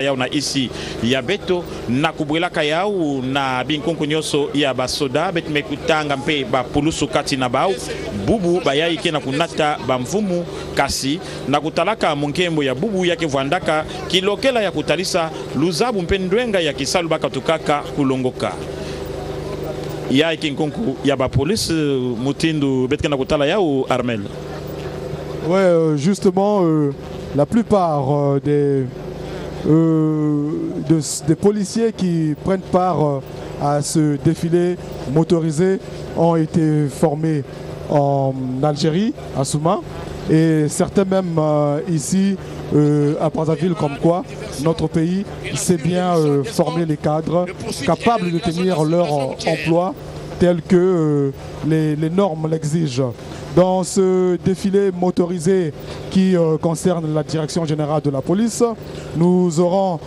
Yao na isi ya beto na kubwela kayao na binkonko nyoso ya basoda bet mekutanga mpe ba pulusu kati na bau bubu bayai ke na kunata bamvumu kasi na kutalaka munkembo ya bubu yake vwandaka kilokela ya kutalisa luzabu mpendwenga ya kisalu baka tukaka kulongoka ya ikinkonko ya ba police mutindu bet ke na kutala yao Armel. Ouais, justement la plupart des policiers qui prennent part à ce défilé motorisé ont été formés en Algérie, à Souma, et certains même ici à Brazzaville, comme quoi notre pays sait bien former les cadres capables de tenir leur emploi tel que les normes l'exigent. Dans ce défilé motorisé qui concerne la direction générale de la police, nous aurons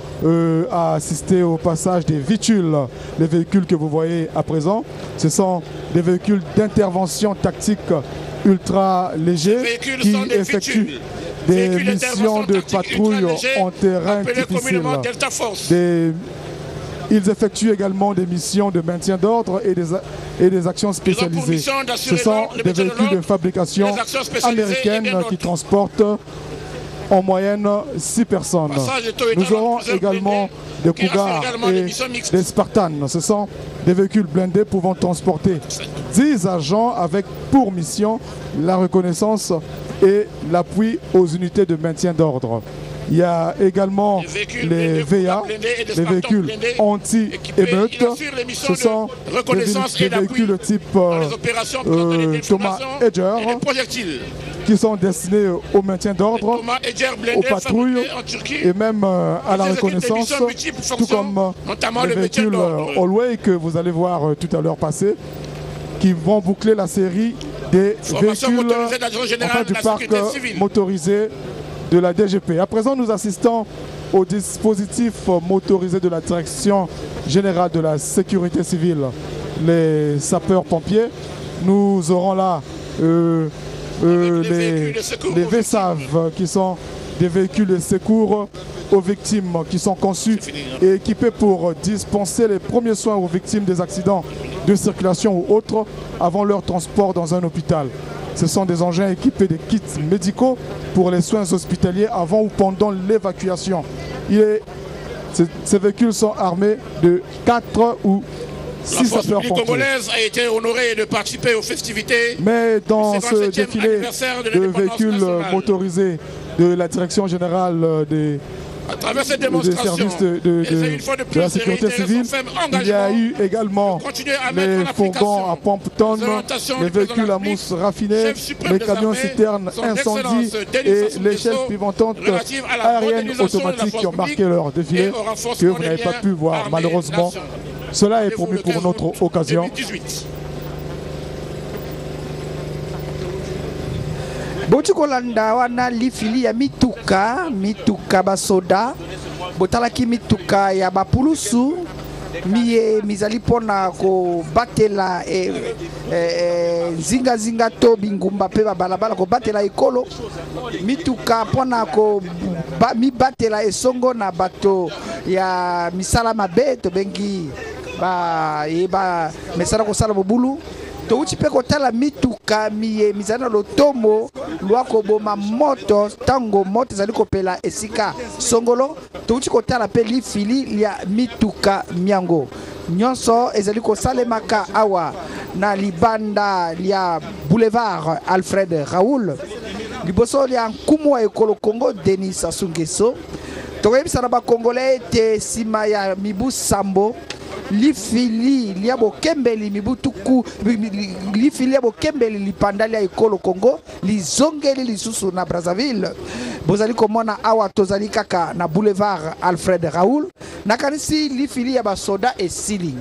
à assister au passage des véhicules. Les véhicules que vous voyez à présent, ce sont des véhicules d'intervention tactique ultra légers qui effectuent des missions de patrouille en terrain difficile. Ils effectuent également des missions de maintien d'ordre et des actions spécialisées. Ce sont des véhicules de fabrication américaine qui transportent en moyenne 6 personnes. Nous aurons également des Cougars et des Spartans. Ce sont des véhicules blindés pouvant transporter 10 agents avec pour mission la reconnaissance et l'appui aux unités de maintien d'ordre. Il y a également les VA, les véhicules anti-émeutes. Ce sont des véhicules type Thomas Edger qui sont destinés au maintien d'ordre, aux patrouilles et même à la reconnaissance, tout comme les véhicules Allway que vous allez voir tout à l'heure passer, qui vont boucler la série des véhicules du parc motorisé de la DGP. À présent, nous assistons au dispositif motorisé de la Direction Générale de la Sécurité Civile, les sapeurs-pompiers. Nous aurons là les VSAV qui sont des véhicules de secours aux victimes qui sont conçus et équipés pour dispenser les premiers soins aux victimes des accidents de circulation ou autres avant leur transport dans un hôpital. Ce sont des engins équipés de kits médicaux pour les soins hospitaliers avant ou pendant l'évacuation. Ces véhicules sont armés de 4 ou 6 sapeurs-pompiers. Congolaise a été honorée de participer aux festivités. Mais dans ce défilé de véhicules motorisés de la Direction Générale des services de la sécurité civile, il y a eu également les fourgons à pompe-tonnes, les véhicules à mousse raffinée, les camions citernes incendies et les chaînes pivotantes aériennes automatiques qui ont marqué leur défilé que vous n'avez pas pu voir malheureusement. Cela est promis pour notre occasion. Boti kolanda wana lifili ya mituka basoda botalaki mituka ya bapulusu mizali pona ko batela zinga to bingumba pe balabala ko batela ekolo mituka pona ko mi batela esongo na bato ya misala mabe to bengi ba mesara ko sala bobulu to uti pe kotala mituka mizana lotomo lwako boma moto tango moto zali kopela esika songolo to uti kotala pe lifili lia mituka miango nyonso ezali kosalemaka awa na libanda lia boulevard Alfred Raoul liboso lia nkumu wa ekolo Congo Denis Sassou Nguesso tokoyebisa na bakongole te sima ya mibu sambo lifili liabo kembeli mibutuku lifili liabo kembeli lipandali ya ekolo Congo lizongeli lisusu na Brazzaville bozali komona awa tozali kaka na boulevard Alfred Raoul nakanisi lifili ya basoda esili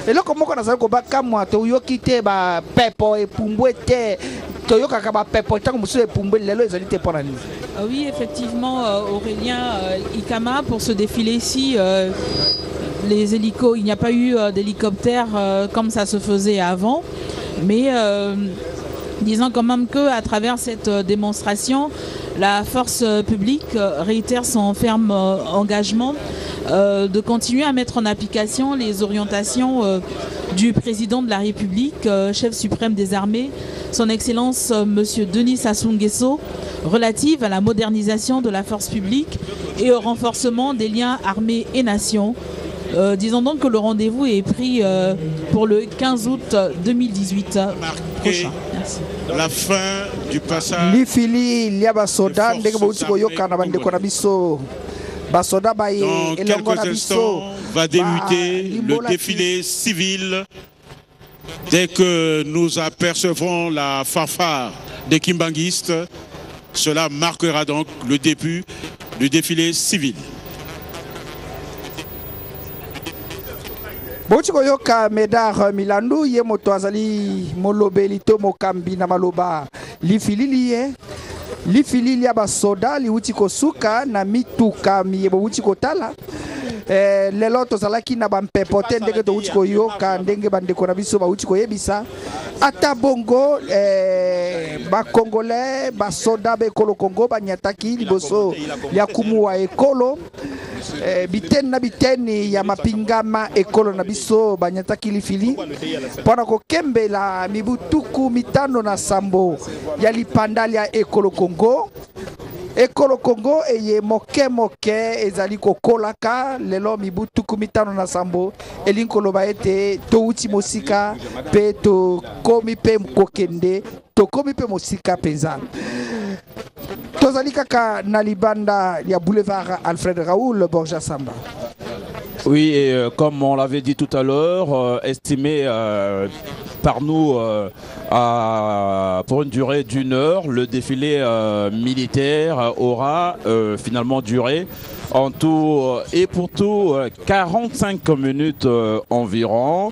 eloko moko nazali kobaka mwa toyoki te ba pepo epumbwe te toyokaka ba pepo tango musu epumbwe lelo ezali te pona nini. Oui, effectivement, Aurélien Ikama, pour ce défilé ici, les hélicos, il n'y a pas eu d'hélicoptère comme ça se faisait avant, mais disons quand même qu'à travers cette démonstration, La force publique réitère son ferme engagement de continuer à mettre en application les orientations du président de la République, chef suprême des armées, son Excellence Monsieur Denis Sassou Nguesso, relative à la modernisation de la force publique et au renforcement des liens armées et nation. Disons donc que le rendez-vous est pris pour le 15 août 2018 prochain. Merci. La fin du passage. Dans quelques instants va débuter le défilé civil. Dès que nous apercevrons la fanfare des kimbanguistes, cela marquera donc le début du défilé civil. Bochiko yoka Medar Milandu ye moto azali molobeli to mokambi na maloba lifilili ye lifilili ya basoda liuti kosuka na mituka miyebo uti kotala lelo tozalaki na bampepote ndenge to uti koyoka ndenge bandeko na biso ba uti koyebisa ata bongo bakongolais basoda bekolo Kongo banyataki liboso ya kumuwa ekolo biteni na biteni ya mapingama ekolo na biso banyataki lifili pona kokembela mibutuku mitano na sambo ya lipandali ya ekolo Kongo. Ekolo Kongo eye moke moke ezali kokolaka lelo mibutuku mitano na sambo elinkolo baete to uti mosika pe to komi pe kokende to komi pe mosika penza. Tozali kaka na libanda ya boulevard Alfred Raoul Borja Samba. Oui, et comme on l'avait dit tout à l'heure, estimé par nous pour une durée d'1 heure, le défilé militaire aura finalement duré en tout et pour tout 45 minutes environ,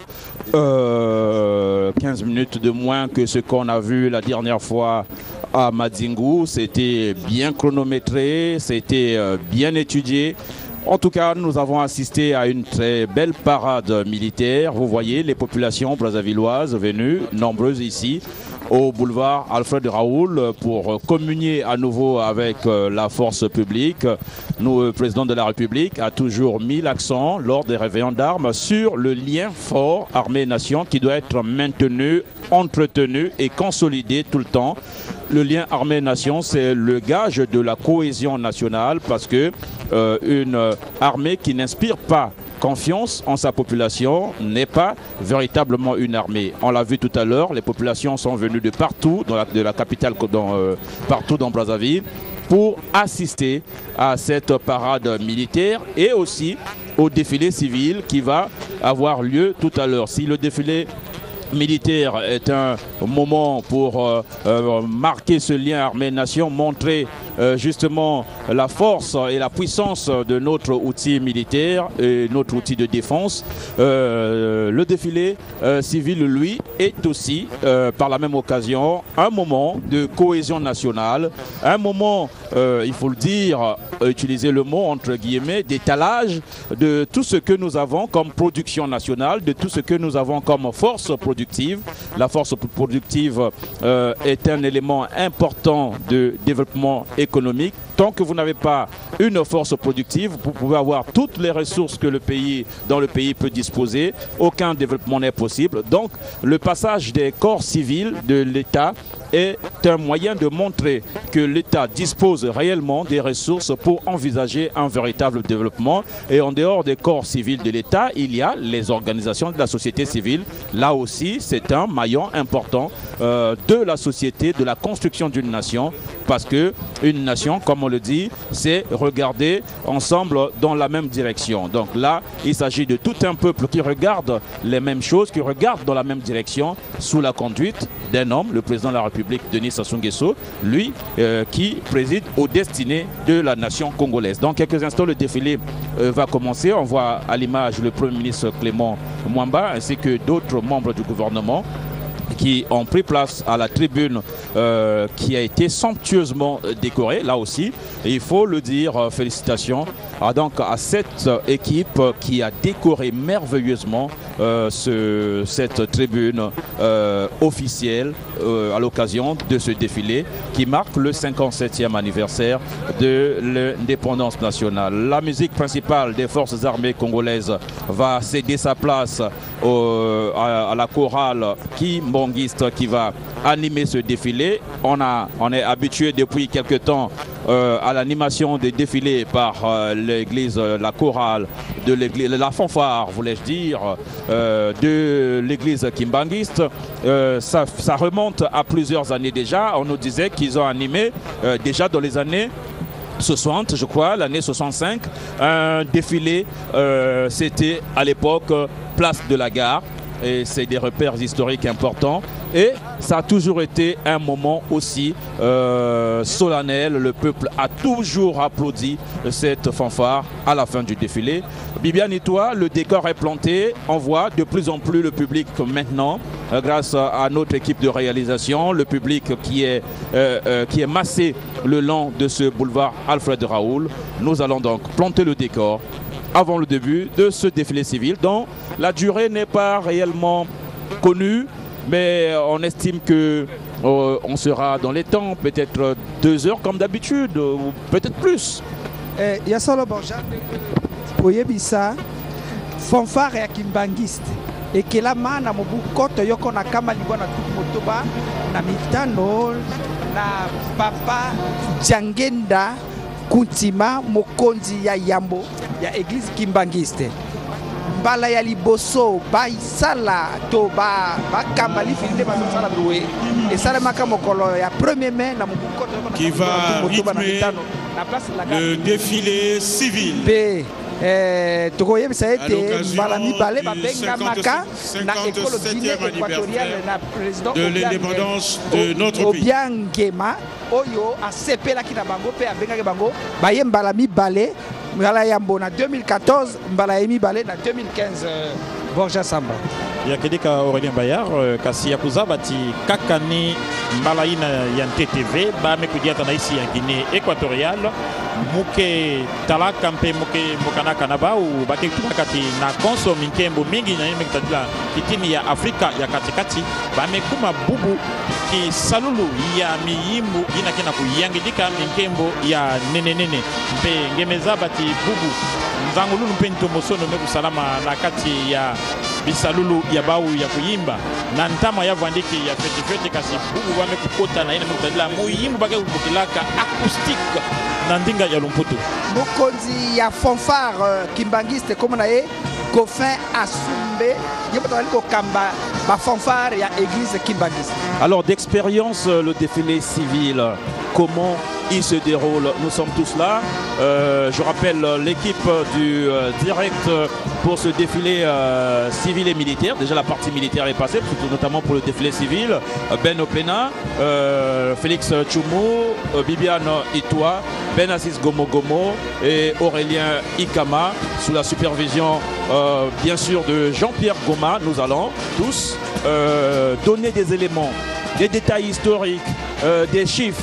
15 minutes de moins que ce qu'on a vu la dernière fois à Madzingu. C'était bien chronométré, c'était bien étudié. En tout cas, nous avons assisté à une très belle parade militaire. Vous voyez les populations brazzavilloises venues, nombreuses ici, au boulevard Alfred Raoul pour communier à nouveau avec la force publique. Nous, le président de la République a toujours mis l'accent lors des réveillons d'armes sur le lien fort armée-nation qui doit être maintenu, entretenu et consolidé tout le temps. Le lien armée-nation, c'est le gage de la cohésion nationale parce que une armée qui n'inspire pas confiance en sa population n'est pas véritablement une armée. On l'a vu tout à l'heure, les populations sont venues de partout, de la capitale, partout dans Brazzaville, pour assister à cette parade militaire et aussi au défilé civil qui va avoir lieu tout à l'heure. Si le défilé militaire est un moment pour marquer ce lien armée-nation, montrer justement la force et la puissance de notre outil militaire et notre outil de défense. Le défilé civil, lui, est aussi, par la même occasion, un moment de cohésion nationale, un moment, il faut le dire, utiliser le mot entre guillemets, d'étalage de tout ce que nous avons comme production nationale, de tout ce que nous avons comme force productive. La force productive est un élément important de développement économique. Tant que vous n'avez pas une force productive, vous pouvez avoir toutes les ressources que dont le pays peut disposer. Aucun développement n'est possible. Donc, le passage des corps civils de l'État est un moyen de montrer que l'État dispose réellement des ressources pour envisager un véritable développement. Et en dehors des corps civils de l'État, il y a les organisations de la société civile. Là aussi, c'est un maillon important de la société, de la construction d'une nation. Parce qu'une nation, comme on le dit, c'est regarder ensemble dans la même direction. Donc là, il s'agit de tout un peuple qui regarde les mêmes choses, qui regarde dans la même direction, sous la conduite d'un homme, le président de la République, Denis Sassou Nguesso, lui qui préside aux destinées de la nation congolaise. Dans quelques instants, le défilé va commencer. On voit à l'image le Premier ministre Clément Mwamba ainsi que d'autres membres du gouvernement qui ont pris place à la tribune qui a été somptueusement décorée. Là aussi, et il faut le dire, félicitations donc à cette équipe qui a décoré merveilleusement cette tribune officielle à l'occasion de ce défilé qui marque le 57e anniversaire de l'indépendance nationale. La musique principale des forces armées congolaises va céder sa place à la chorale kimbangiste qui va animer ce défilé. On est habitué depuis quelque temps à l'animation des défilés par l'église, la chorale de l'église, la fanfare, voulais-je dire, de l'église kimbangiste. Ça remonte à plusieurs années déjà. On nous disait qu'ils ont animé déjà dans les années 60, je crois, l'année 65, un défilé, c'était à l'époque place de la Gare. Et c'est des repères historiques importants. Et ça a toujours été un moment aussi solennel. Le peuple a toujours applaudi cette fanfare à la fin du défilé. Bibiane et toi, le décor est planté. On voit de plus en plus le public maintenant, grâce à notre équipe de réalisation, le public qui est massé le long de ce boulevard Alfred Raoul. Nous allons donc planter le décor avant le début de ce défilé civil dont la durée n'est pas réellement connue, mais on estime que on sera dans les temps, peut-être 2 heures comme d'habitude, ou peut-être plus. Yasolo Borja, oyebisa fanfare ya kimbangiste ekelama na mobukoto yoko na kama libona motoba na mitano na papa Jangenda Kuntima mokonzi ya Yambo ya église kimbangiste mbala ya liboso baisala to bakambali filide basala brué et sala makamokolo ya 1er mai na mobukoto qui va rythmer le défilé civil tokoyebisa ete mbala mibale babengamaka na ekolo Guinée équatoriale na président de l'indépendance de notre pays Obiangema oyo asepelaki na bango pe abengaki bango baye mbala mibale mbala yambo na 2014 mbala ya mibale na 2015 Borja Samba yakedeka Aurélien Bayard kasi yakuza bati kakani mbala ina ya NTTV bamekudiata na isi ya Guinée équatoriale muke talaka mpe muke mokanaka na bau bakekubakati na konso minkembo mingi na yemekitadila kitini ya Afrika ya katikati bamekuma bubu ki salulu ya miyimbu inakena kuyangidika minkembo ya nenenene mpe ngemeza bati bubu nzangululu mpe ntomosono mekusalama na kati ya bisalulu ya bau ya kuyimba na ntama ya vandiki ya fete kasi bubu bamekukota na ina mekutadila muyimbu bakekubukilaka acoustique na ndinga ya Lumputu mokonzi ya fanfare kimbangiste comme na ye Goffin Asumbe yeboto kamba ba fanfare ya église kimbangiste. Alors d'expérience le défilé civil, comment il se déroule? Nous sommes tous là. Je rappelle l'équipe du direct pour ce défilé civil et militaire. Déjà la partie militaire est passée, notamment pour le défilé civil. Ben Opena, Félix Tchoumou, Bibiane Itoa, Ben Assis Gomo Gomo et Aurélien Ikama, sous la supervision bien sûr de Jean-Pierre Goma. Nous allons tous donner des éléments, des détails historiques, des chiffres,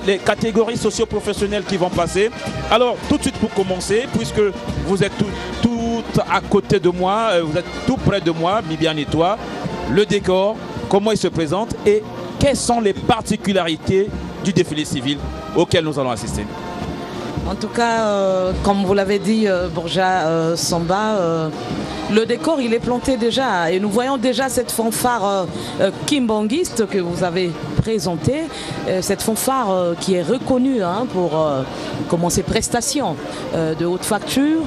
les catégories socio-professionnelles qui vont passer. Alors tout de suite pour commencer, puisque vous êtes tout à côté de moi, vous êtes tout près de moi, Bibiane et toi, le décor, comment il se présente et quelles sont les particularités du défilé civil auquel nous allons assister. En tout cas, comme vous l'avez dit, Borja Samba, le décor il est planté déjà et nous voyons déjà cette fanfare kimbangiste que vous avez présentée, cette fanfare qui est reconnue pour ses prestations de haute facture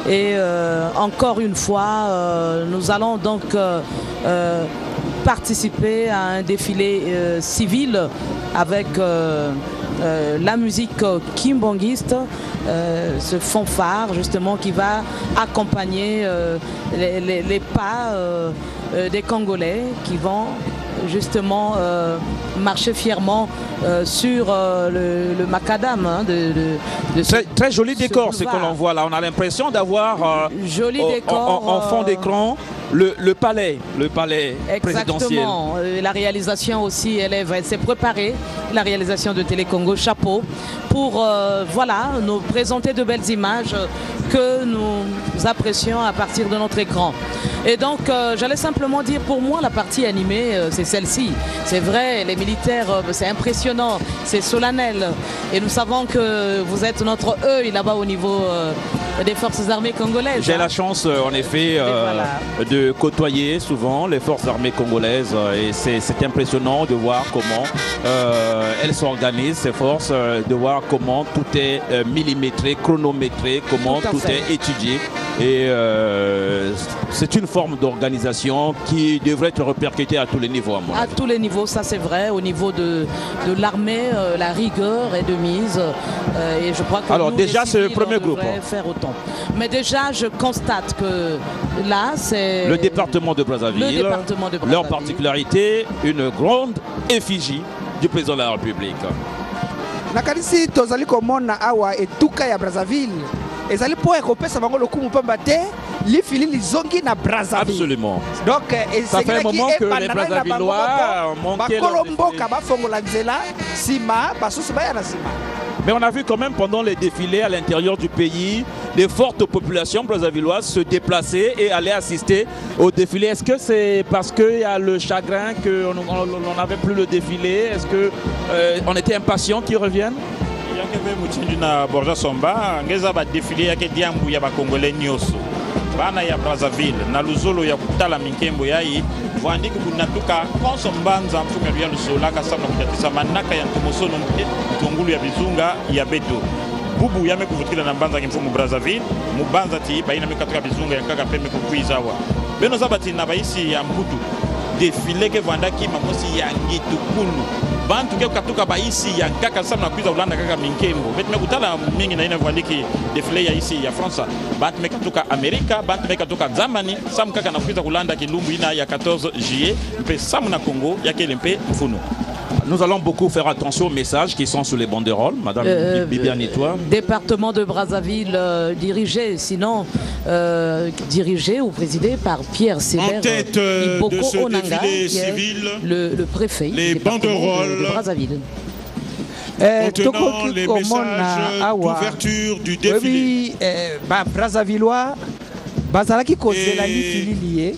et encore une fois nous allons donc participer à un défilé civil avec la musique kimbangiste, ce fanfare justement qui va accompagner les pas des Congolais qui vont justement marcher fièrement sur le macadam hein, très joli décor ce que l'on voit là. On a l'impression d'avoir joli décor en fond d'écran le palais présidentiel. Exactement. La réalisation aussi, elle s'est préparée, la réalisation de Télécongo, chapeau, pour voilà, nous présenter de belles images que nous apprécions à partir de notre écran. Et donc, j'allais simplement dire, pour moi, la partie animée, c'est celle-ci. C'est vrai, les militaires, c'est impressionnant, c'est solennel. Et nous savons que vous êtes notre œil là-bas au niveau des forces armées congolaises. J'ai la chance, en effet, voilà, de côtoyer souvent les forces armées congolaises. Et c'est impressionnant de voir comment elles s'organisent, ces forces, de voir comment tout est millimétré, chronométré, comment tout est étudié. Et c'est une forme d'organisation qui devrait être répercutée à tous les niveaux. À tous les niveaux, ça c'est vrai. Au niveau de l'armée, la rigueur est de mise. Et je crois que alors nous, déjà c'est le premier groupe. Faire autant. Mais déjà je constate que là c'est le département de Brazzaville. Leur particularité, une grande effigie du président de la République. Nakalisi tozali komona awa etuka ya Brazzaville. Ezali po ekopesa bango lokumu pamba te lifili lizongi na Brazzaville. Absolument. Donc ça fait un moment que les Brazzavillois manquaient bakolomboka bafongola nzela sima basusu baya na sima. Mais on a vu quand même pendant les défilés à l'intérieur du pays, des fortes populations brazzavilloises se déplacer et aller assister au défilé. Est-ce que c'est parce qu'il y a le chagrin qu'on n'avait plus le défilé? Est-ce qu'on était impatient qu'ils reviennent? na Borja Somba ngeza ba défilé yake diambu ya ba Congolais nyoso bana ya Brazzaville na luzolo ya kutala minkembo yayi vandiki kunatuka konsombanza mfume ya lusola kasama kutatisa manaka ya ntomosono tongulu ya bizunga ya beto bubu yame kuvutila na mbanza kimfumu Brazzaville mubanza ti baina mikatoka bizunga ya kaka peme kukwizawa beno zabati na baisi ya mbutu défilé ke vandaki mamosi ya ngitukulu bantu ke katuka baisi ya kaka sana kuiza ulanda kaka minkembo betme kutala mingi na ina vandiki défilé ya isi ya France bantu mekatuka Amerika bantu mekatuka Germany sam kaka na kuiza kulanda kilumbu ina ya 14 juillet mpe sam na Congo ya kelempe mfuno. Nous allons beaucoup faire attention aux messages qui sont sur les banderoles, Madame Bibiane toi. Département de Brazzaville dirigé ou présidé par Pierre Sévère. En tête de ce défilé civil, le préfet les banderoles de Brazzaville. Contenant les messages d'ouverture du défilé. Brazzavillois, bazalaki kozela lifili lié.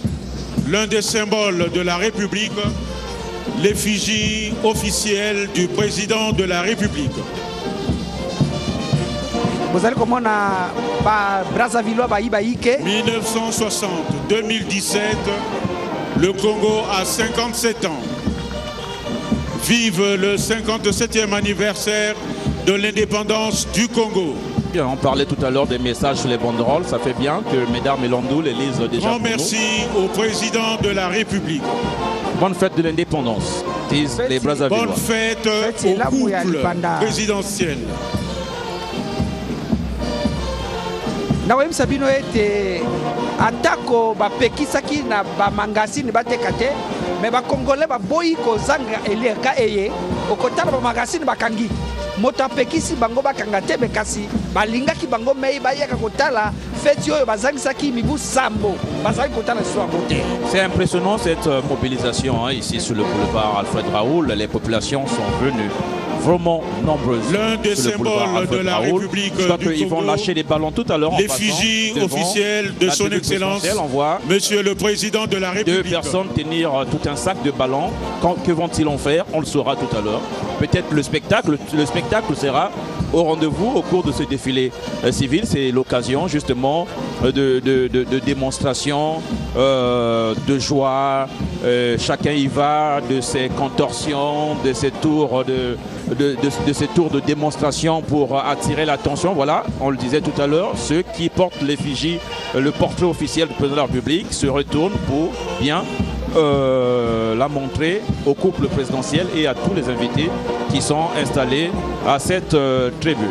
L'un des symboles de la République, l'effigie officielle du président de la République. Vous allez comment Brazzaville 1960-2017, le Congo a 57 ans. Vive le 57e anniversaire de l'indépendance du Congo. On parlait tout à l'heure des messages sur les banderoles. Ça fait bien que Mesdames et Landou les lisent déjà. Grand merci au président de la République. Bonne fête de l'indépendance, disent les Brazzavillois. Bonne fête au couple présidentiel. Nawem Sabino ete atako bapekisaki na bamangasini batekate mais ba Congolais ba boyi ko zanga eleka eye okotala bamangasini bakangi moto apekisi bango bakangate bekasi balingaki bango mei bayaka kotala feti oyo bazangisaki mibu sambo bazali kotala soir côté. C'est impressionnant cette mobilisation ici sur le boulevard Alfred Raoul. Les populations sont venues vraiment nombreuses. L'un des symboles de la République du Congo, ils vont lâcher les ballons tout à l'heure. L'effigie officielle de son Excellence, Monsieur le Président de la République. Deux personnes tenir tout un sac de ballons. Que vont-ils en faire? On le saura tout à l'heure. Peut-être le spectacle sera au rendez-vous au cours de ce défilé civil. C'est l'occasion justement de démonstration, de joie. Chacun y va de ses contorsions, de ses tours de démonstration pour attirer l'attention. Voilà, on le disait tout à l'heure, ceux qui portent l'effigie, le portrait officiel du président de la République se retournent pour bien la montrer au couple présidentiel et à tous les invités qui sont installés à cette tribune.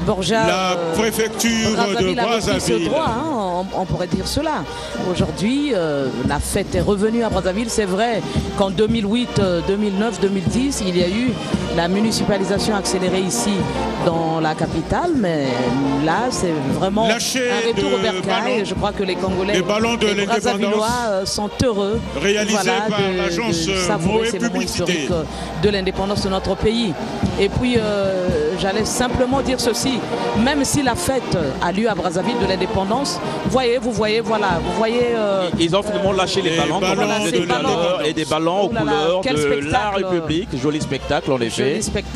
Borja, la préfecture de Brazzaville. Droit, hein, on pourrait dire cela. Aujourd'hui, la fête est revenue à Brazzaville. C'est vrai qu'en 2008, 2009, 2010, il y a eu la municipalisation accélérée ici dans la capitale, mais là, c'est vraiment un retour au bercail. Je crois que les Congolais, les Brazzavillois sont heureux par l'agence de savourer ces moments historiques de l'indépendance de notre pays. Et puis, j'allais simplement dire ceci, même si la fête a lieu à Brazzaville de l'indépendance, vous voyez, ils ont finalement lâché les ballons et des ballons aux couleurs de la République. Joli spectacle, en effet.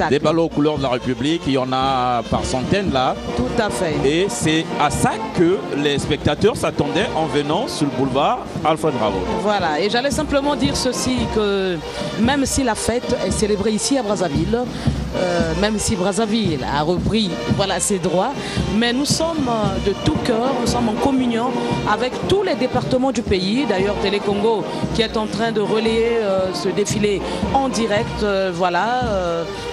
Des ballons aux couleurs de la République, il y en a par centaines là. Tout à fait. Et c'est à ça que les spectateurs s'attendaient en venant sur le boulevard Alfred Ravoux. Voilà, et j'allais simplement dire ceci, que même si la fête est célébrée ici à Brazzaville, même si Brazzaville a repris ses droits, mais nous sommes de tout cœur, nous sommes en communion avec tous les départements du pays. D'ailleurs, Télé Congo qui est en train de relayer ce défilé en direct,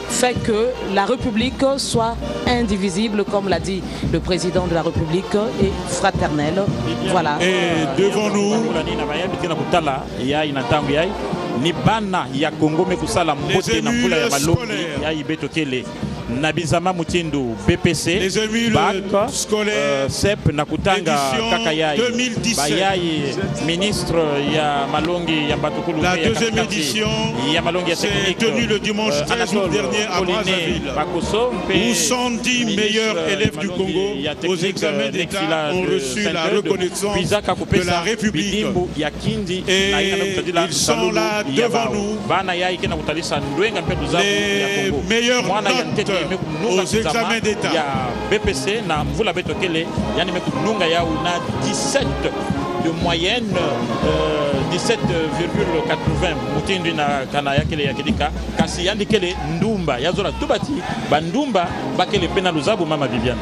fait que la République soit indivisible, comme l'a dit le président de la République, et fraternelle. Voilà. Et devant nous, ni bana ya Congo mekusala mbote na mpula ya malongi ya ibetokele Nabizama Mutindo BPC les émules scolaires CEP Nakutanga Kakayai Bayai ministre ya Malongi ya Batukulu. La deuxième édition s'est tenue le dimanche 13 août dernier à Brazzaville, où 110 meilleurs élèves du Congo aux examens d'État ont reçu la reconnaissance de la République. Et ils sont là devant nous, les meilleures notes aux examens d'État. BPC na mvula betokele yani mekununga ya una 17 de moyenne 17,80 mutindi na kana yakele yakidika kasi yandikele ndumba yazola tubati bandumba bakele pena luzabu mama Viviane.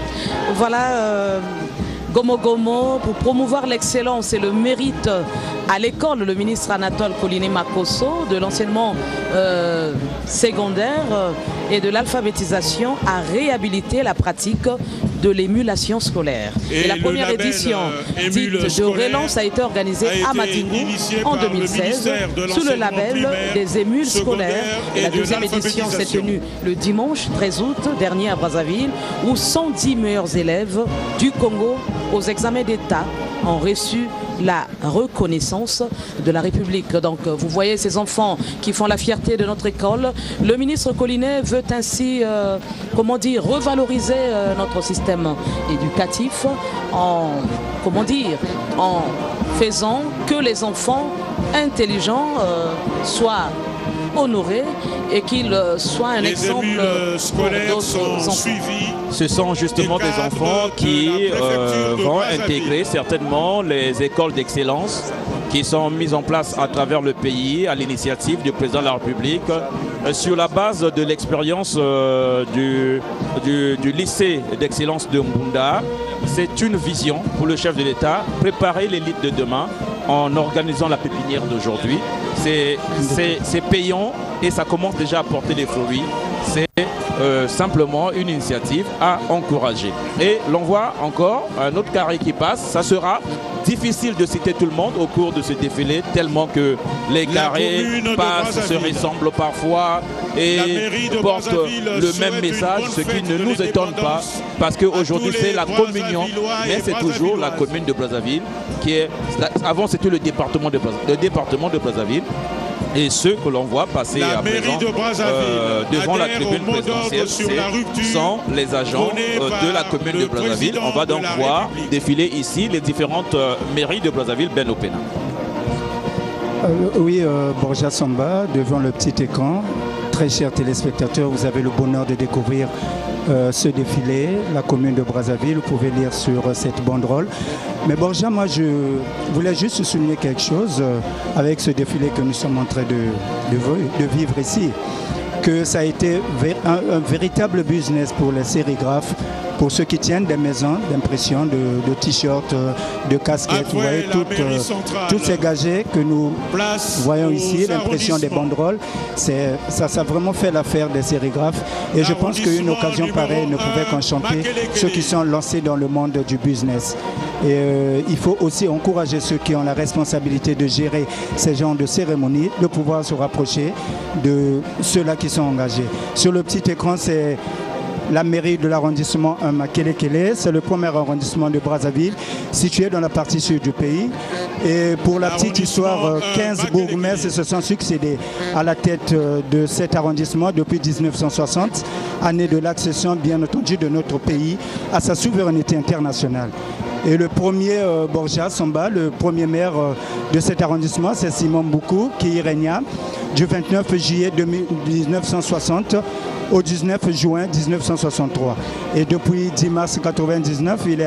Voilà Gomo Gomo pour promouvoir l'excellence et le mérite à l'école. Le ministre Anatole Koliné Makosso de l'enseignement secondaire et de l'alphabétisation a réhabilité la pratique de l'émulation scolaire. Et la première édition dite de relance a été organisée à Madingu en 2016 sous le label des émules scolaires. Et la deuxième édition s'est tenue le dimanche 13 août dernier à Brazzaville, où 110 meilleurs élèves du Congo aux examens d'État ont reçu la reconnaissance de la République. Donc vous voyez ces enfants qui font la fierté de notre école. Le ministre Koliné veut ainsi revaloriser notre système éducatif en faisant que les enfants intelligents soient honorés et qu'ils soient un exemple scolaires sont suivis. Ce sont justement des enfants qui vont intégrer certainement les écoles d'excellence qui sont mises en place à travers le pays à l'initiative du président de la République sur la base de l'expérience du lycée d'excellence de Mbunda. C'est une vision pour le chef de l'État, préparer l'élite de demain en organisant la pépinière d'aujourd'hui. C'est payant et ça commence déjà à porter des fruits. C'est simplement une initiative à encourager. Et l'on voit encore un autre carré qui passe. Ça sera difficile de citer tout le monde au cours de ce défilé, tellement que les carrés passent, se ressemblent parfois et portent le même message, ce qui ne nous étonne pas, parce qu'aujourd'hui c'est la communion, mais c'est toujours la commune de Brazzaville qui est... Avant c'était le département de Brazzaville. Et ceux que l'on voit passer à présent devant la tribune présidentielle, ce sont les agents de la commune de Brazzaville. On va donc voir défiler ici les différentes mairies de Brazzaville, Ben Opena. Oui, Borja Samba, devant le petit écran. Très chers téléspectateurs, vous avez le bonheur de découvrir ce défilé, la commune de Brazzaville. Vous pouvez lire sur cette banderole. Mais Borja, moi je voulais juste souligner quelque chose avec ce défilé que nous sommes en train de vivre ici. Que ça a été un véritable business pour les sérigraphes, pour ceux qui tiennent des maisons d'impression, de t-shirts, de casquettes. Vous voyez toutes ces gadgets que nous voyons ici, l'impression des banderoles. Ça a vraiment fait l'affaire des sérigraphes. Et je pense qu'une occasion pareille ne pouvait qu'enchanter ceux qui sont lancés dans le monde du business. Et il faut aussi encourager ceux qui ont la responsabilité de gérer ces genres de cérémonies, de pouvoir se rapprocher de ceux-là qui sont engagés. Sur le petit écran, c'est la mairie de l'arrondissement Makelekele, c'est le premier arrondissement de Brazzaville, situé dans la partie sud du pays. Et pour la petite histoire, 15 bourgmestres se sont succédés à la tête de cet arrondissement depuis 1960, année de l'accession bien entendu de notre pays à sa souveraineté internationale. Et le premier Borja Samba, le premier maire de cet arrondissement, c'est Simon Mboukou qui régna du 29 juillet 1960 au 19 juin 1963. Et depuis 10 mars 1999, il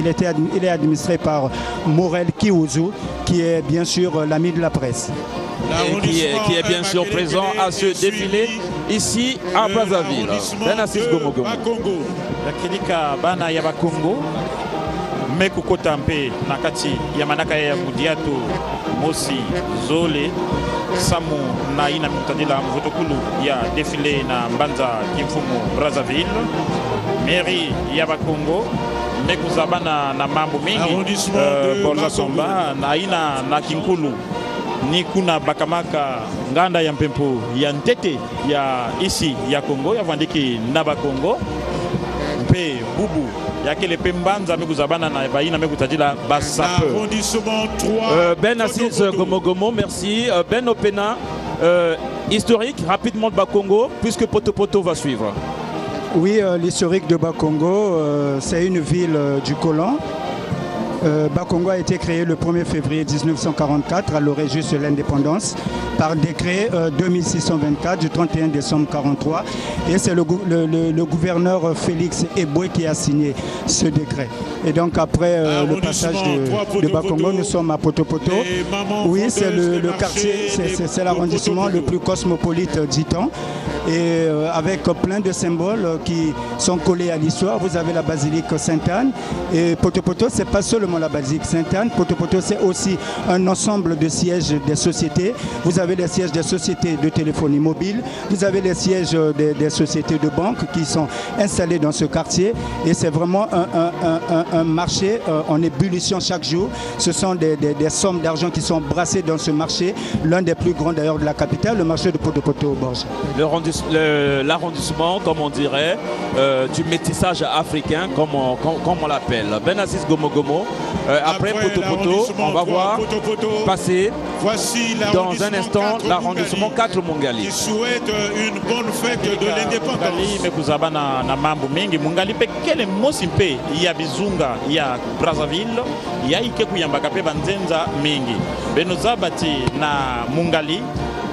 est administré par Morel Kiouzu, qui est bien sûr l'ami de la presse. Et qui est bien sûr présent à ce défilé ici à Brazzaville. Benassis Gomogomo. Lakilika bana ya Bakongo mekukota mpe nakati ya manaka ya Mudiatu Mosi Zole Samu na ina mutadila mvutokulu ya défilé na Mbanza Kimfumu Brazzaville mairie ya Bakongo mekuzabana na mambo mingi Borja Samba na ina na Kinkulu ni kuna bakamaka nganda ya mpempo ya ntete ya isi ya Kongo ya vandiki na Bakongo mpe bubu yakele pembanza mekuzabana na baina mekutajila basape. Ben Assis Gomogomo, merci. Ben Opena, historique rapidement de Bakongo puisque Poto Poto va suivre. Oui, l'historique de Bakongo, c'est une ville du colon. Bakongo a été créé le 1er février 1944 à l'orée juste de l'indépendance par décret 2624 du 31 décembre 1943 et c'est le gouverneur Félix Eboué qui a signé ce décret. Et donc après le passage de Bakongo, nous sommes à Poto Poto. Oui, c'est le quartier, c'est l'arrondissement le plus cosmopolite dit-on. Et avec plein de symboles qui sont collés à l'histoire. Vous avez la basilique Sainte-Anne et Poto Poto, c'est pas seulement la basilique Sainte-Anne. Poto Poto, c'est aussi un ensemble de sièges des sociétés. Vous avez les sièges des sociétés de téléphonie mobile, vous avez les sièges des sociétés de banque qui sont installées dans ce quartier et c'est vraiment un marché en ébullition chaque jour. Ce sont des sommes d'argent qui sont brassées dans ce marché, l'un des plus grands d'ailleurs de la capitale, le marché de Poto Poto au Borja. L'arrondissement, comme on dirait, du métissage africain, comme on l'appelle. Ben Assis Gomogomo. Après Poto Poto, on va voir passer dans un instant l'arrondissement 4 Mungali. Qui souhaite une bonne fête de l'indépendance. Mekuzabana na mambo mengi Mungali pe kele mosi mpe ya bizunga ya Brazzaville ya ike kuyambaka pe banzenza mengi. Benozabati na Mungali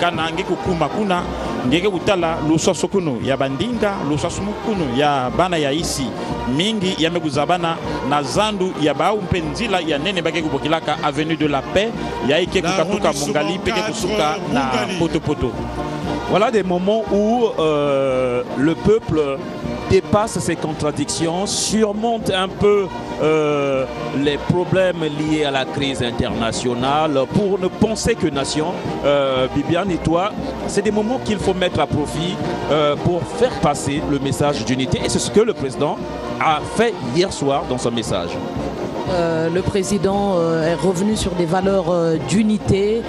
kana nge kukuma kuna ngeke kutala lusoso kuno ya bandinga lusoso kuno ya bana ya isi mingi ya mekuzabana na zandu ya bau mpenzila ya nene bake kubokilaka avenue de la paix ya ike kukatuka Mungali peke kusuka na Poto Poto. Voilà des moments où le peuple dépasse ses contradictions, surmonte un peu les problèmes liés à la crise internationale pour ne penser que nation. Bibiane et toi, c'est des moments qu'il faut mettre à profit pour faire passer le message d'unité et c'est ce que le président a fait hier soir dans son message. Le président est revenu sur des valeurs d'unité,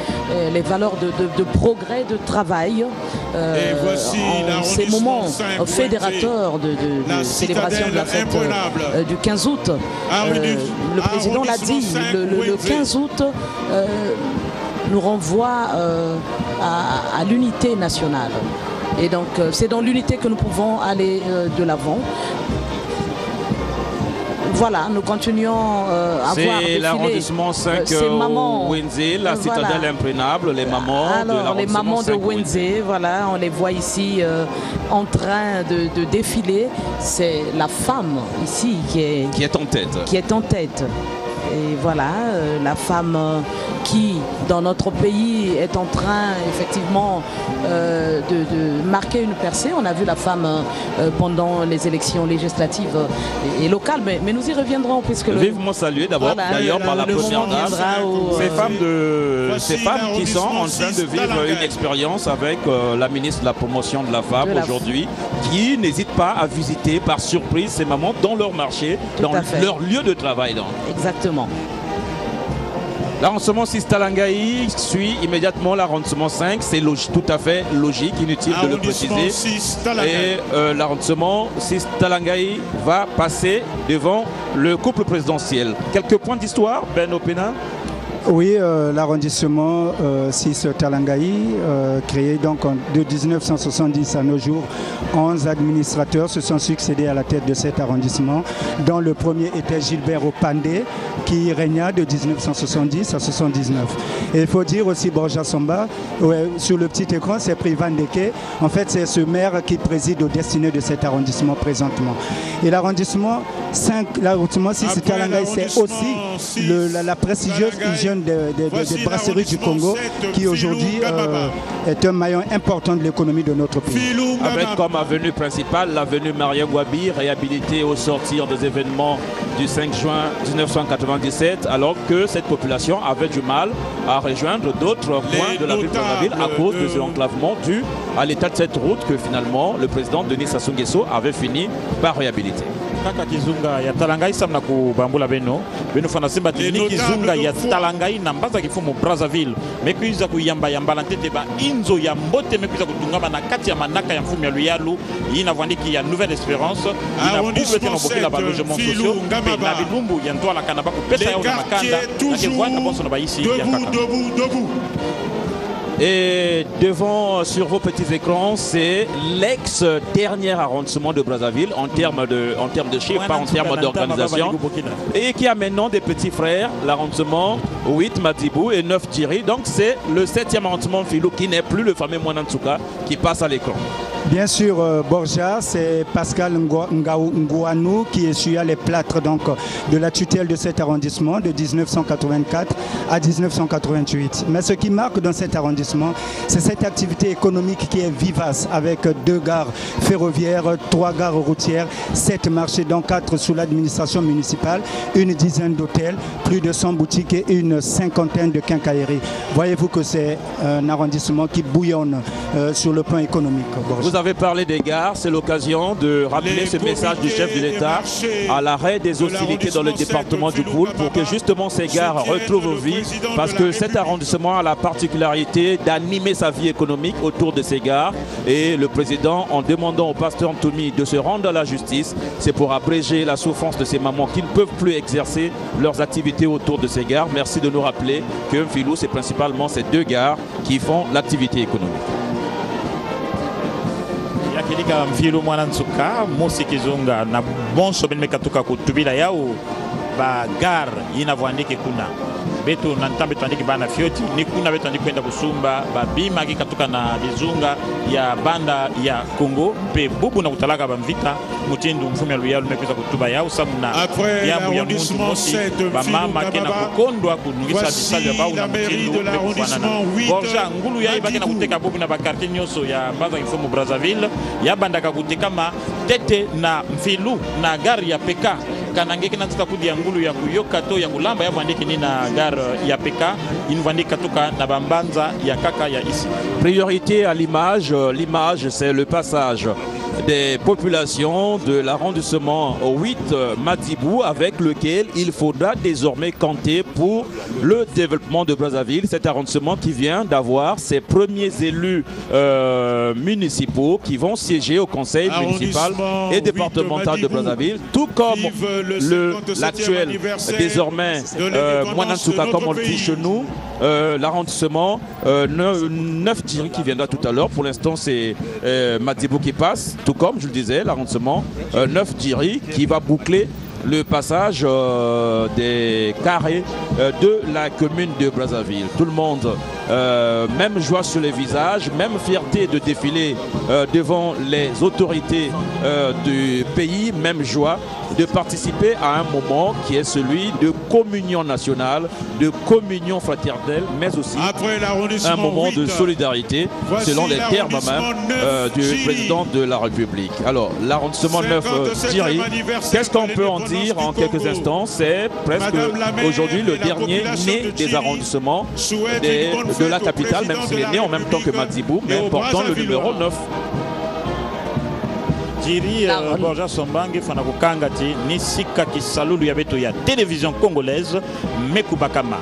les valeurs de progrès, de travail. En ces moments fédérateurs de célébration de la fête du 15 août, le président l'a dit, le 15 août nous renvoie à l'unité nationale. Et donc c'est dans l'unité que nous pouvons aller de l'avant. Voilà, nous continuons à voir défiler. C'est l'arrondissement 5 Wenze, la citadelle imprenable, les mamans de l'arrondissement 5 les mamans de Wenze, voilà, on les voit ici en train de défiler. C'est la femme ici qui est en tête. Et voilà, la femme qui, dans notre pays, est en train effectivement de marquer une percée. On a vu la femme pendant les élections législatives et locales, mais nous y reviendrons puisque... Vivement salué d'abord, d'ailleurs par la première dame. Ces femmes qui sont en train de vivre une expérience avec la ministre de la promotion de la femme aujourd'hui, qui n'hésite pas à visiter par surprise ces mamans dans leur marché, dans leur lieu de travail. Donc. Exactement. L'arrondissement 6 Talangaï suit immédiatement l'arrondissement 5, c'est tout à fait logique, inutile de le préciser. Et l'arrondissement 6 Talangaï va passer devant le couple présidentiel. Quelques points d'histoire, Ben Opena? Oui, l'arrondissement 6 Talangaï, créé donc de 1970 à nos jours, 11 administrateurs se sont succédés à la tête de cet arrondissement, dont le premier était Gilbert Opandé, qui régna de 1970 à 1979. Et il faut dire aussi Borja Somba, sur le petit écran, c'est Privan Deke. En fait, c'est ce maire qui préside aux destinées de cet arrondissement présentement. Et l'arrondissement 6 Talangaï, c'est aussi la prestigieuse hygiène des brasseries du Congo, qui aujourd'hui est un maillon important de l'économie de notre pays. Avec comme avenue principale l'avenue Maria Gwabi, réhabilitée au sortir des événements du 5 juin 1997, alors que cette population avait du mal à rejoindre d'autres points de la ville de Brazzaville à cause de ce enclavement dû à l'état de cette route que finalement le président Denis Sassou Nguesso avait fini par réhabiliter. Kaka Kizunga ya Talangaï samna ku bambula beno fana simba tini Kizunga ya Talangaï na mbaza kifumu Brazzaville mekuiza kuyamba yamba lantete ba inzo ya mbote mekuiza kutungama na kati ya manaka ya mfumu ya Luyalu ina vandiki ya Nouvelle Espérance ina bubete na bokila ba logement sociaux na bilumbu ya Ntwala Kanaba ku pesa ya na makanda na kewanda boso na baisi ya kaka. Et devant sur vos petits écrans, c'est l'ex-dernier arrondissement de Brazzaville en termes de chiffres, pas en termes d'organisation. Et qui a maintenant des petits frères, l'arrondissement 8 Madibou et 9 Thierry. Donc c'est le 7e arrondissement Filou qui n'est plus le fameux Mwanantsuka qui passe à l'écran. Bien sûr, Borja, c'est Pascal Ngouanou qui essuya les plâtres donc, de la tutelle de cet arrondissement de 1984 à 1988. Mais ce qui marque dans cet arrondissement, c'est cette activité économique qui est vivace avec 2 gares ferroviaires, 3 gares routières, 7 marchés, dont 4 sous l'administration municipale, une dizaine d'hôtels, plus de 100 boutiques et une cinquantaine de quincailleries. Voyez-vous que c'est un arrondissement qui bouillonne sur le plan économique, Borja. Vous avez parlé des gares, c'est l'occasion de rappeler ce message du chef de l'État à l'arrêt des hostilités dans le département du Poul pour que justement ces gares retrouvent vie parce que cet arrondissement a la particularité d'animer sa vie économique autour de ces gares et le président en demandant au pasteur Ntoumi de se rendre à la justice, c'est pour abréger la souffrance de ces mamans qui ne peuvent plus exercer leurs activités autour de ces gares. Merci de nous rappeler que Filou, c'est principalement ces 2 gares qui font l'activité économique. Yakilika Mfilu Mwanantsuka Mosi Kizunga na bonso ben mekatuka kutubila yao ba gar inavyoandike kuna betu na ntambe tuandike bana fioti ni kuna betu andike kwenda kusumba ba bima kikatuka na bizunga ya banda ya Kongo pe bubu na kutalaka ba mvita mutindu mfumu ya Luyalu mekuza kutuba yao samuna yabu ya muntu mosi ba mama kena kukondwa kunungisa bisali ya bau na mutindu mekufanana Borja ngulu ya ibaki na kuteka bubu na bakarti nyoso ya mbaza mfumu Brazzaville ya bandaka kuteka ma tete na Mfilu na gari ya Peka kanangeki na tuka kudi ya ngulu ya kuyoka to ya kulamba ya bandiki ni na gare ya Peka invandika tuka na bambanza ya kaka ya isi. Priorité à l'image, l'image c'est le passage des populations de l'arrondissement 8 Madibou avec lequel il faudra désormais compter pour le développement de Brazzaville, cet arrondissement qui vient d'avoir ses premiers élus municipaux qui vont siéger au conseil municipal et départemental de Brazzaville, tout comme l'actuel désormais Mwanantsuka comme on le dit chez nous, l'arrondissement 9 Thierry qui viendra tout à l'heure. Pour l'instant c'est Madibou qui passe, tout comme je le disais, l'arrondissement 9 Thierry qui va boucler le passage des carrés de la commune de Brazzaville. Tout le monde, même joie sur les visages, même fierté de défiler devant les autorités du pays, même joie de participer à un moment qui est celui de communion nationale, de communion fraternelle, mais aussi un moment de solidarité, selon les termes même du président de la République. Alors, l'arrondissement 9, Thierry, qu'est-ce qu'on peut en dire en quelques instants? C'est presque aujourd'hui le dernier né des arrondissements de la capitale, même s'il est né en même temps que Madzibou, mais portant le numéro 9. Thierry Borja Sombange fana kokanga ti ni sika kisalulu ya beto ya télévision congolaise mekubakama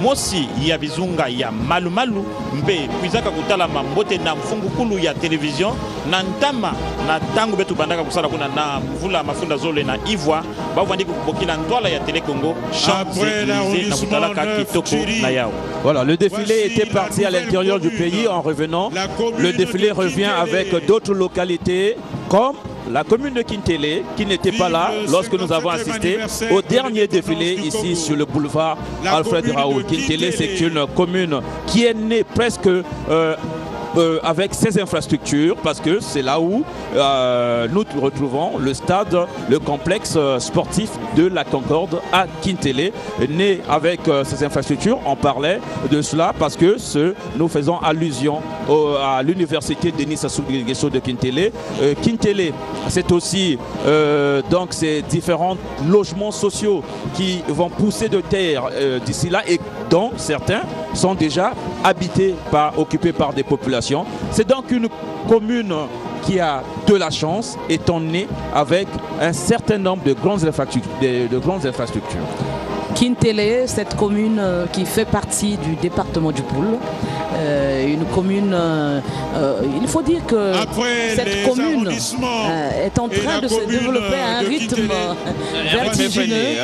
mosi ya bizunga ya malumalu mbe kwizaka kutala mambote na mfungukulu ya télévision na ntama na tangu betu bandaka kusala kuna na mvula mafunda zole na Ivoire bavandi kubokila ntwala ya Télé Congo Champs-Élysées na kutalaka kitoko na yao. Voilà, le défilé était parti à l'intérieur du pays. En revenant, le défilé revient avec d'autres localités comme la commune de Kintélé, qui n'était pas là lorsque nous avons assisté au dernier défilé ici sur le boulevard Alfred Raoul. Kintélé, c'est une commune qui est née presque avec ses infrastructures, parce que c'est là où nous retrouvons le stade, le complexe sportif de la Concorde à Kintélé, né avec ses infrastructures. On parlait de cela parce que nous faisons allusion à l'université Denis Sassou Nguesso de Kintélé. Kintélé, c'est aussi donc ces différents logements sociaux qui vont pousser de terre d'ici là et dont certains sont déjà habités, occupés par des populations. C'est donc une commune qui a de la chance, étant née avec un certain nombre de grandes infrastructures. Kintélé, cette commune qui fait partie du département du Poul, une commune, il faut dire que cette commune est en train de se développer à un rythme vertigineux,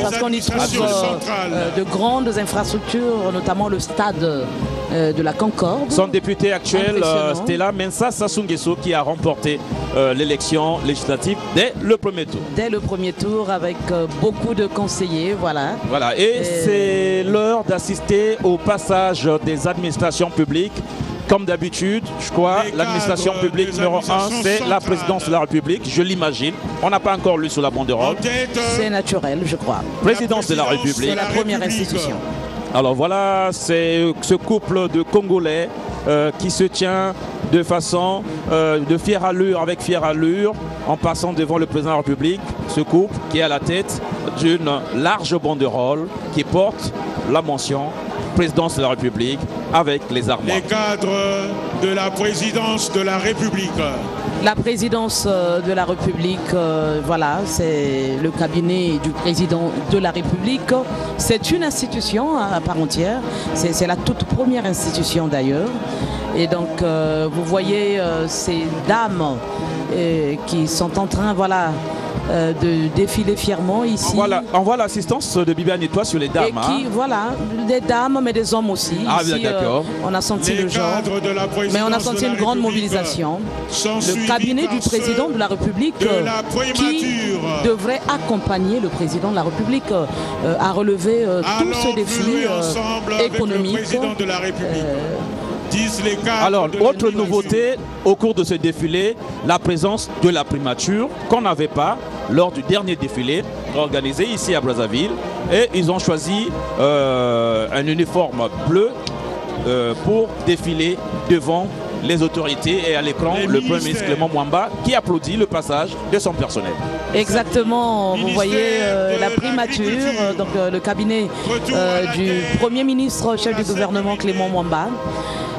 parce qu'on y trouve de grandes infrastructures, notamment le stade de la Concorde. Son député actuel, Stella Mensa Sassou Nguesso, qui a remporté l'élection législative dès le premier tour. Dès le premier tour, avec beaucoup de conseillers, voilà. Voilà, et c'est l'heure d'assister au passage des administrations publiques. Comme d'habitude, je crois, l'administration publique numéro 1, c'est la présidence de la République, je l'imagine. On n'a pas encore lu sur la banderole. C'est naturel, je crois. Présidence de la République. C'est la première institution. Alors voilà, c'est ce couple de Congolais qui se tient de façon de fière allure avec fière allure en passant devant le président de la République. Ce couple qui est à la tête d'une large banderole qui porte la mention présidence de la République avec les armoires. Les cadres de la présidence de la République. La présidence de la République, voilà, c'est le cabinet du président de la République. C'est une institution à part entière. C'est la toute première institution d'ailleurs. Et donc, vous voyez ces dames qui sont en train, voilà, de défiler fièrement ici. On voit l'assistance de Bibiane et toi sur les dames. Et qui, voilà, des dames mais des hommes aussi. Ah, ici, d'accord. On a senti le genre, mais on a senti une grande mobilisation. Le cabinet du président de la République qui devrait accompagner le président de la République à relever tout ce défi économique. Alors, autre nouveauté au cours de ce défilé, la présence de la primature qu'on n'avait pas lors du dernier défilé organisé ici à Brazzaville. Et ils ont choisi un uniforme bleu pour défiler devant les autorités et à l'écran le Premier ministre Clément Mwamba qui applaudit le passage de son personnel. Exactement, vous voyez la primature, donc le cabinet du Premier ministre, chef du gouvernement Clément Mwamba.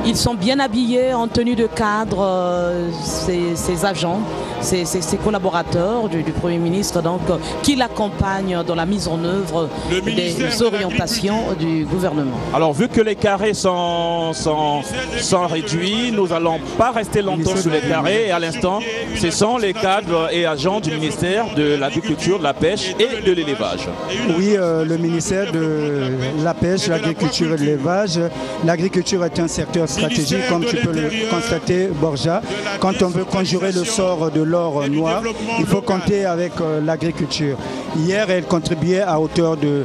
Ils sont bien habillés en tenue de cadre, ces agents, ces collaborateurs du Premier ministre donc, qui l'accompagnent dans la mise en œuvre des orientations du gouvernement. Alors vu que les carrés sont réduits, nous n'allons pas rester longtemps sur les carrés et à l'instant, ce sont les cadres et agents du ministère de l'Agriculture, de la Pêche et de l'Élevage. Oui, le ministère de la Pêche, l'Agriculture et de l'Élevage. L'agriculture est un secteur stratégique, comme tu peux le constater, Borja. Quand on veut conjurer le sort de l'or noir, il faut compter avec l'agriculture. Hier, elle contribuait à hauteur de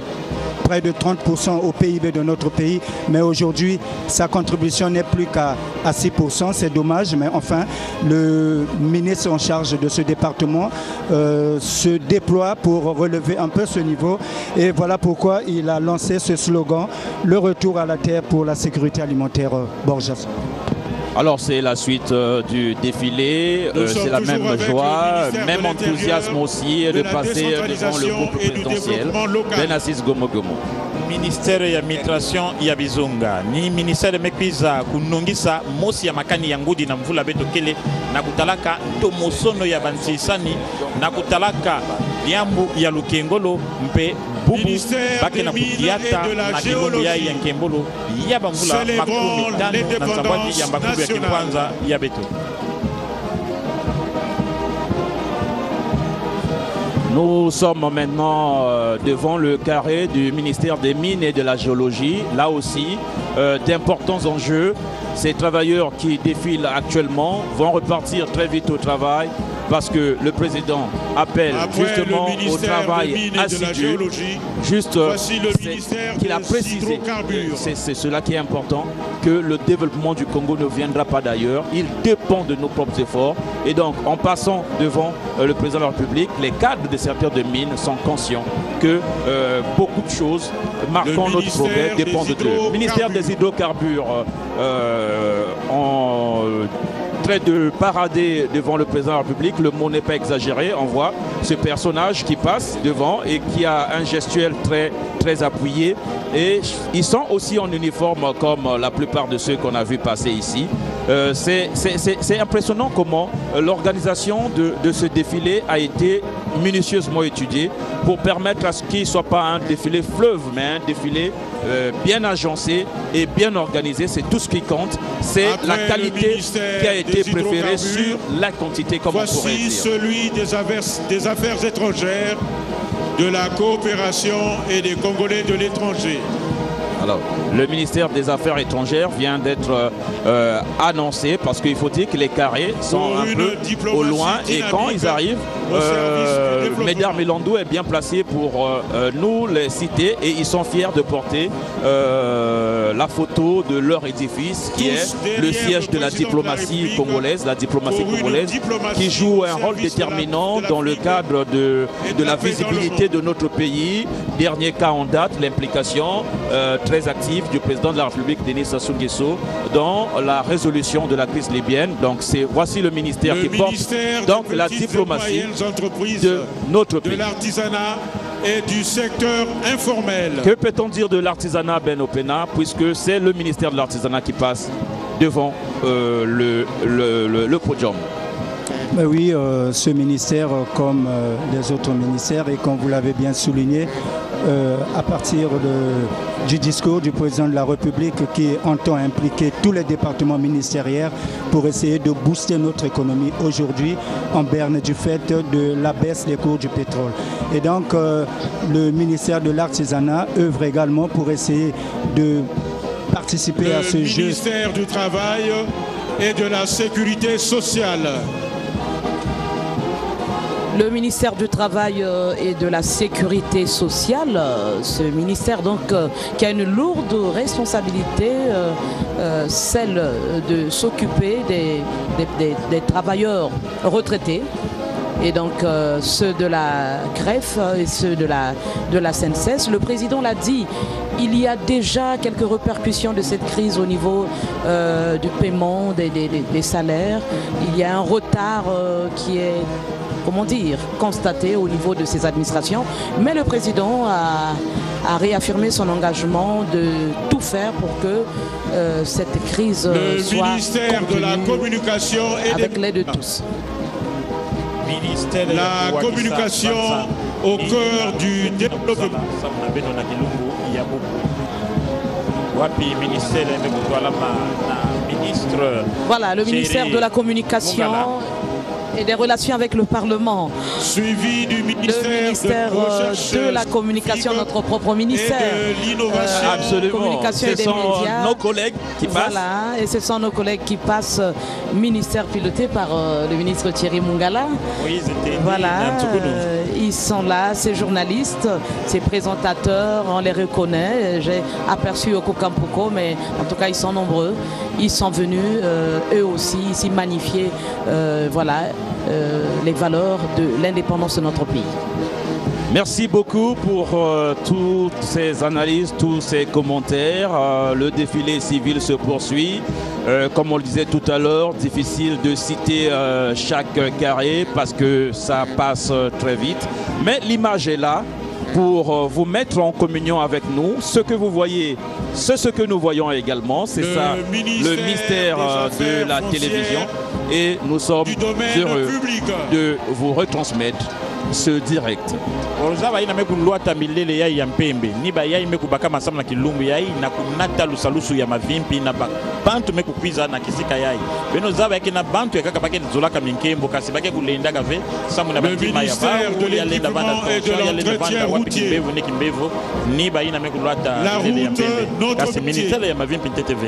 près de 30% au PIB de notre pays, mais aujourd'hui, sa contribution n'est plus qu'à 6%. C'est dommage, mais enfin, le ministre en charge de ce département se déploie pour relever un peu ce niveau. Et voilà pourquoi il a lancé ce slogan, le retour à la terre pour la sécurité alimentaire Borjas. Alors c'est la suite du défilé, c'est la même joie, même enthousiasme aussi de passer devant le groupe présidentiel. Benassis Gomo Gomo. Ministère ya migration ya bizonga ni ministère mekwiza kunongisa mosi ya makani ya ngudi na mvula beto kele na kutalaka tomosono ya bantisani na kutalaka liambu ya lukengolo mpe bubu bake na kudiata na kilombo ya nkembolo ya bamvula makumi tano na sabati ya mbakubu ya kwanza ya beto. Nous sommes maintenant devant le carré du ministère des Mines et de la Géologie. Là aussi, d'importants enjeux. Ces travailleurs qui défilent actuellement vont repartir très vite au travail parce que le président appelle justement au travail assidu. Juste qu'il a précisé, c'est cela qui est important, que le développement du Congo ne viendra pas d'ailleurs. Il dépend de nos propres efforts. Et donc, en passant devant le président de la République, les cadres des secteurs de mines sont conscients que beaucoup de choses marquant notre progrès dépendent d'eux. Le ministère des hydrocarbures en train de parader devant le président de la République. Le mot n'est pas exagéré. On voit ce personnage qui passe devant et qui a un gestuel très appuyé. Et ils sont aussi en uniforme comme la plupart de ceux qu'on a vu passer ici. C'est impressionnant comment l'organisation de ce défilé a été minutieusement étudiée pour permettre à ce qu'il ne soit pas un défilé fleuve, mais un défilé bien agencé et bien organisé. C'est tout ce qui compte. C'est la qualité qui a été préférée sur la quantité, comme on pourrait dire. Voici celui des affaires étrangères, de la coopération et des Congolais de l'étranger. Alors, le ministère des Affaires étrangères vient d'être annoncé parce qu'il faut dire que les carrés sont un peu au loin et quand ils arrivent, Médard Milandou est bien placé pour nous les citer et ils sont fiers de porter la photo de leur édifice qui est le siège de la diplomatie congolaise, qui joue un rôle déterminant dans le cadre de la visibilité de notre pays. Dernier cas en date, l'implication très active du président de la République, Denis Sassou Nguesso, dans la résolution de la crise libyenne. Donc voici le ministère qui porte donc la diplomatie de notre pays. De l'artisanat et du secteur informel. Que peut-on dire de l'artisanat Ben Opena, puisque c'est le ministère de l'artisanat qui passe devant le podium? Ben oui, ce ministère, comme les autres ministères, et comme vous l'avez bien souligné, à partir du discours du président de la République qui entend impliquer tous les départements ministériels pour essayer de booster notre économie aujourd'hui en berne du fait de la baisse des cours du pétrole. Et donc, le ministère de l'Artisanat œuvre également pour essayer de participer à ce jeu. Le ministère du Travail et de la Sécurité sociale. Le ministère du Travail et de la Sécurité sociale, ce ministère donc qui a une lourde responsabilité, celle de s'occuper des travailleurs retraités. Et donc ceux de la greffe et ceux de la SNCS. Le président l'a dit, il y a déjà quelques répercussions de cette crise au niveau du paiement des salaires. Il y a un retard qui est, comment dire, constaté au niveau de ces administrations. Mais le président a réaffirmé son engagement de tout faire pour que cette crise soit ministère de la communication et avec l'aide de tous. La communication au cœur du développement. Voilà, le ministère de la communication et des relations avec le Parlement. Suivi du ministère de la communication, notre propre ministère. Et de l'innovation. Absolument. Communication et des médias. Nos collègues qui passent. Voilà, et ce sont nos collègues qui passent, ministère piloté par le ministre Thierry Mungala. Oui, voilà, ils sont là, ces journalistes, ces présentateurs, on les reconnaît. J'ai aperçu Oko Kampuko, mais en tout cas ils sont nombreux. Ils sont venus eux aussi ici magnifier les valeurs de l'indépendance de notre pays. Merci beaucoup pour toutes ces analyses, tous ces commentaires. Le défilé civil se poursuit. Comme on le disait tout à l'heure, difficile de citer chaque carré parce que ça passe très vite. Mais l'image est là pour vous mettre en communion avec nous. Ce que vous voyez, c'est ce que nous voyons également. C'est ça, le mystère de la télévision. Et nous sommes heureux de vous retransmettre ce direct. Ozaba ina meku lwata milele yai ya mpembe niba yai meku baka masama na kilumbu yai na kunata lusalusu ya mavimpi na bantu meku kwiza na kisika yai beno zaba yake na bantu yakaka bake nzolaka minkembo kasi bake kulenda gave samu na batima ya ba ya lenda banda ya lenda banda wapi kimbevu ni kimbevu niba ina meku lwata milele ya mpembe kasi ministère ya mavimpi TTV.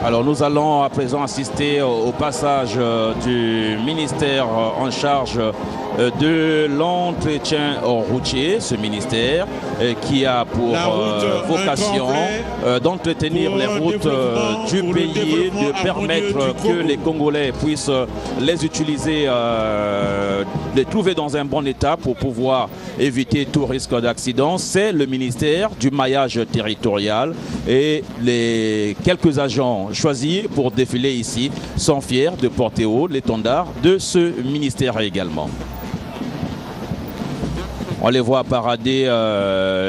Alors nous allons à présent assister au passage du ministère en charge de l'entretien routier, ce ministère qui a pour vocation d'entretenir les routes du pays et de permettre que les Congolais puissent les utiliser, les trouver dans un bon état pour pouvoir éviter tout risque d'accident. C'est le ministère du maillage territorial et les quelques agents choisis pour défiler ici sont fiers de porter haut l'étendard de ce ministère également. On les voit parader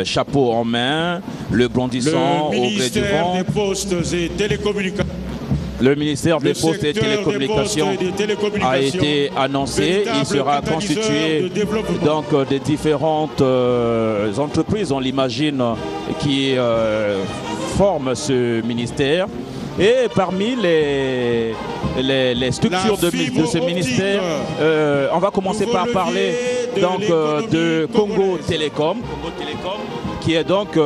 chapeau en main, le brandissant au gré du vent. Des postes et télécommunications. Le ministère des Postes et Télécommunications a été annoncé. Il sera constitué donc des différentes entreprises, on l'imagine, qui forment ce ministère. Et parmi les structures de ce ministère, on va commencer par parler donc de Congo Télécom, qui est donc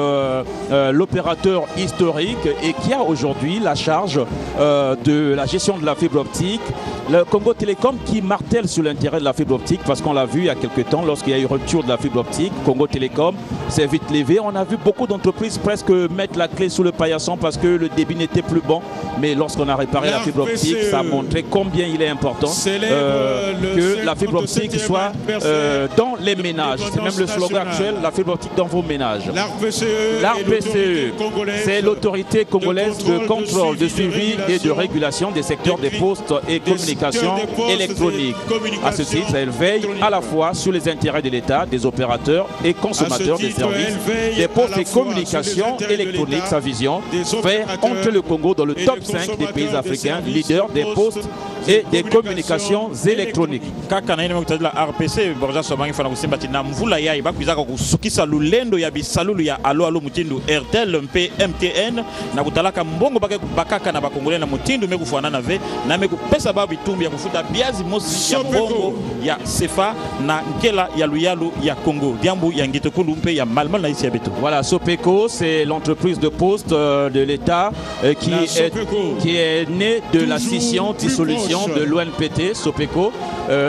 l'opérateur historique et qui a aujourd'hui la charge de la gestion de la fibre optique. Le Congo Télécom qui martèle sur l'intérêt de la fibre optique parce qu'on l'a vu il y a quelques temps lorsqu'il y a eu rupture de la fibre optique. Congo Télécom s'est vite levé. On a vu beaucoup d'entreprises presque mettre la clé sous le paillasson parce que le débit n'était plus bon. Mais lorsqu'on a réparé la fibre optique, ça a montré combien il est important que la fibre optique soit dans les ménages. C'est même le slogan actuel, la fibre optique dans vos ménages. L'ARPCE, c'est l'autorité congolaise de contrôle, de suivi et de régulation des secteurs des postes et communications électroniques. À ce titre, elle veille à la fois sur les intérêts de l'État, des opérateurs et consommateurs des services, des postes et communications électroniques. Sa vision, faire entrer le Congo dans le top 5 des pays africains, leader des postes et des communications électroniques. Kaka na ine mekutadi la RPC Borja Sobangi fana kusimbati na mvula yai bakwizaka kusukisa lulendo ya bisalulu ya alo mutindu Airtel mpe MTN na kutalaka mbongo bakaka na bakongole na mutindu mekufuana ve na mekupesa babu itumbi ya kufuta biazi mosi ya mbongo ya Sefa na nkela ya luyalu ya Congo diambu ya Ngitekulu mpe ya Malmal na isi ya beto. Voilà, Sopeco, c'est l'entreprise de poste de l'État qui est née de la scission, dissolution de l'ONPT. Sopeco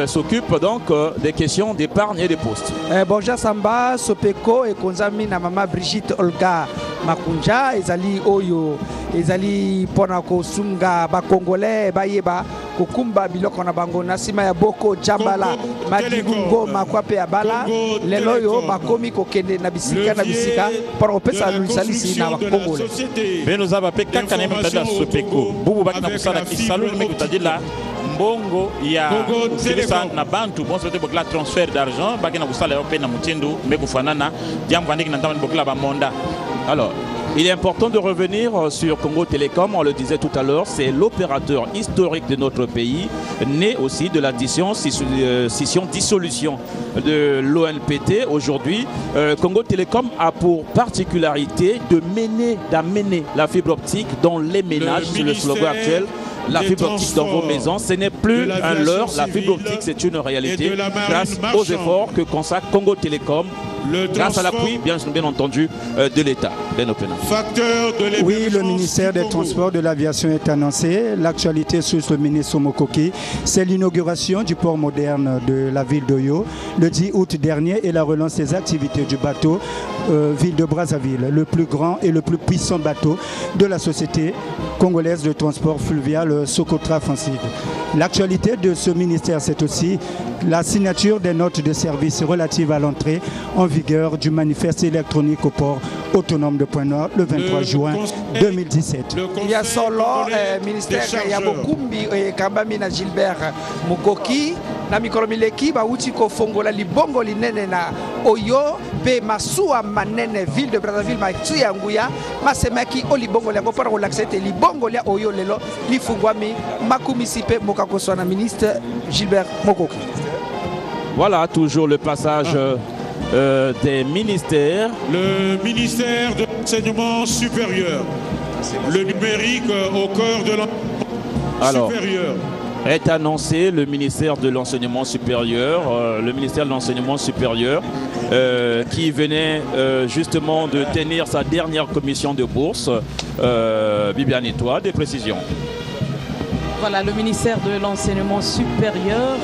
s'occupe donc des questions d'épargne et des postes. Bonjour Samba, Sopeco et Konzami na mama Brigitte Olga Makunja ezali oyo ezali pona ko sunga ba Congolais bayeba kokumba biloko na bango na sima ya boko jambala madibungo makwape ya bala lelo yo bakomi kokende na bisika pour opesa lusalisi na ba Congolais. Beno zaba pe kaka na mtada Sopeco bubu bakina kusala kisalu mekutadila mbongo ya kufikisa na bantu bon c'était pour la transfert d'argent bakina kusala yo pe na mutindu mekufanana jambo andiki na ndamani bokla ba monda. Alors, il est important de revenir sur Congo Télécom, on le disait tout à l'heure, c'est l'opérateur historique de notre pays, né aussi de la dissolution de l'ONPT. Aujourd'hui, Congo Télécom a pour particularité d'amener la fibre optique dans les ménages, c'est le slogan actuel, la fibre optique dans vos maisons. Ce n'est plus un leurre, la fibre optique c'est une réalité grâce aux efforts que consacre Congo Télécom, grâce à l'appui bien entendu de l'État. Oui, le ministère des Transports de l'Aviation est annoncé. L'actualité sur le ministre Mokoki, c'est l'inauguration du port moderne de la ville d'Oyo le 10 août dernier et la relance des activités du bateau ville de Brazzaville, le plus grand et le plus puissant bateau de la société congolaise de transport fluvial Socotra Francide. L'actualité de ce ministère, c'est aussi la signature des notes de service relatives à l'entrée en vigueur du manifeste électronique au port autonome de Pointe-Noire le 23 juin 2017. Il y a solo ministère Yabokumbi et Kambamina Gilbert Mukoki na mikolomileki bauti ko fongola libongo linene na Oyo pe masua manene ville de Brazzaville matu ya nguya masemaki olibongo lango para relaxer libongo lia Oyo lelo lifungwami makumisi pe mokakoswa na ministre Gilbert Mukoki. Voilà toujours le passage des ministères. Le ministère de l'enseignement supérieur, le numérique au cœur de l'enseignement supérieur. Est annoncé le ministère de l'enseignement supérieur, qui venait justement de tenir sa dernière commission de bourse. Bibiane, toi, des précisions. Voilà, le ministère de l'enseignement supérieur,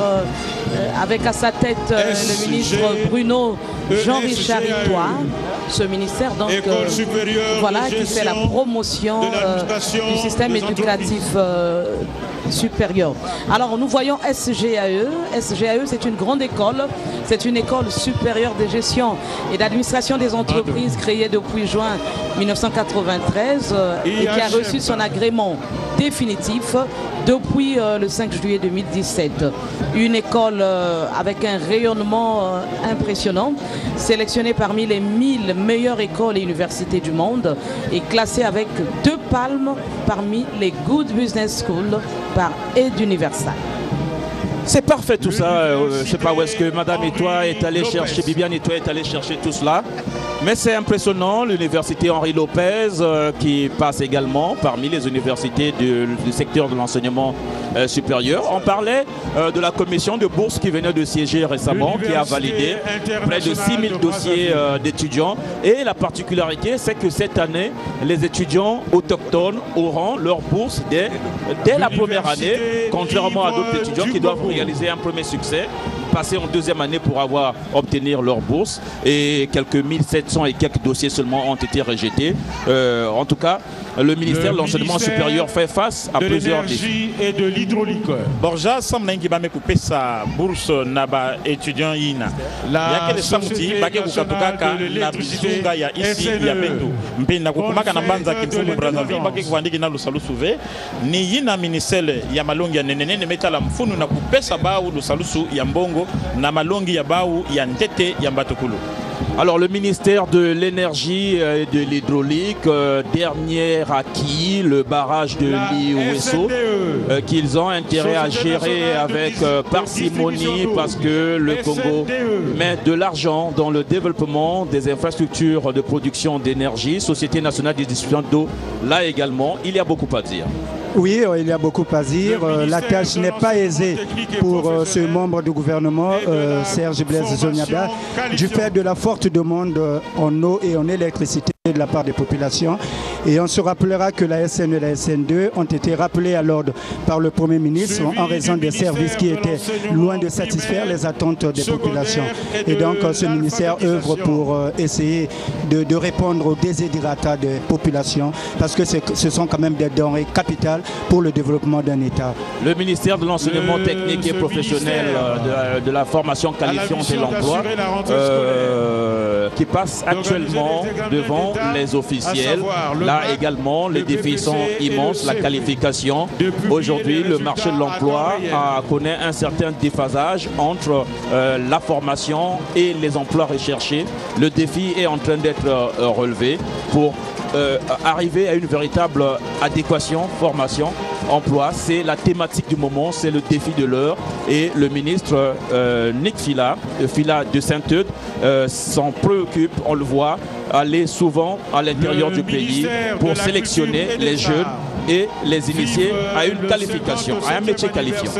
avec à sa tête le ministre Bruno Jean-Richard Itois. Ce ministère, donc, voilà, qui fait la promotion du système éducatif supérieur. Alors, nous voyons SGAE. SGAE, c'est une grande école. C'est une école supérieure de gestion et d'administration des entreprises créée depuis juin 1993 et qui a reçu son agrément définitif depuis le 5 juillet 2017. Une école avec un rayonnement impressionnant, sélectionnée parmi les 1000 meilleures écoles et universités du monde et classée avec 2 palmes parmi les Good Business Schools par Eduniversal. C'est parfait tout ça. Je ne sais pas où est-ce que Madame Itois est allée chercher, Bibiane Itois est allée chercher tout cela. Mais c'est impressionnant, l'université Henri Lopez qui passe également parmi les universités du secteur de l'enseignement supérieur. On parlait de la commission de bourse qui venait de siéger récemment, qui a validé près de 6000 dossiers d'étudiants. Et la particularité, c'est que cette année, les étudiants autochtones auront leur bourse dès la première année, contrairement à d'autres étudiants qui doivent réaliser un premier succès, passer en deuxième année pour obtenir leur bourse, et quelques 1700 et quelques dossiers seulement ont été rejetés. En tout cas, le ministère de l'enseignement supérieur fait face à plusieurs défis. Et de l'hydraulique. Borja semble qu'il va me couper sa bourse naba étudiant ina. La société nationale de l'électricité ici ya beto. Mpenda kukumaka na banza kimfumu Brazzaville baki kuandiki na lusalu suve ni yina ministele ya malongi ya nenene metala mfunu na kupesa bau lusalusu ya mbongo na malongi ya bau ya ntete ya mbatukulu. Alors le ministère de l'énergie et de l'hydraulique, dernier acquis, le barrage de Liwesso, qu'ils ont intérêt à gérer avec parcimonie parce que le Congo met de l'argent dans le développement des infrastructures de production d'énergie. Société nationale de distribution d'eau, là également, il y a beaucoup à dire. Oui, il y a beaucoup à dire. La tâche n'est pas aisée pour ce membre du gouvernement, Serge Blaise Zoniaba, du fait de la forte demande en eau et en électricité de la part des populations. Et on se rappellera que la SN et la SN2 ont été rappelés à l'ordre par le Premier ministre en raison des services qui étaient loin de satisfaire les attentes des populations. Et donc ce ministère œuvre pour essayer de répondre aux desiderata des populations parce que ce sont quand même des denrées capitales pour le développement d'un État. Le ministère de l'enseignement technique et professionnel, de la formation qualifiante et l'emploi, qui passe actuellement devant les officiels. Là également, les défis sont immenses, la qualification. Aujourd'hui, le marché de l'emploi connaît un certain déphasage entre la formation et les emplois recherchés. Le défi est en train d'être relevé pour arriver à une véritable adéquation, formation, emploi. C'est la thématique du moment, c'est le défi de l'heure. Et le ministre Nick Fila de Saint-Eudes s'en préoccupe, on le voit, aller souvent à l'intérieur du pays pour sélectionner les jeunes et les initier à une qualification, à un métier qualifiant.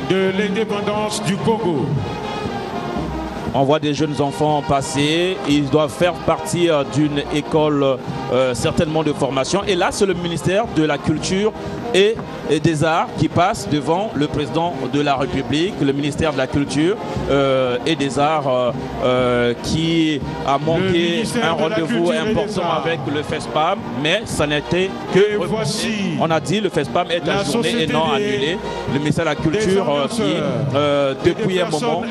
De l'indépendance du Congo. On voit des jeunes enfants passer, ils doivent faire partie d'une école certainement de formation. Et là, c'est le ministère de la Culture et des Arts qui passe devant le président de la République, le ministère de la Culture et des Arts qui a manqué un rendez-vous important avec le FESPAM, mais ça n'était que... Voici on a dit le FESPAM est ajourné et non annulé. Le ministère de la Culture qui, depuis un moment,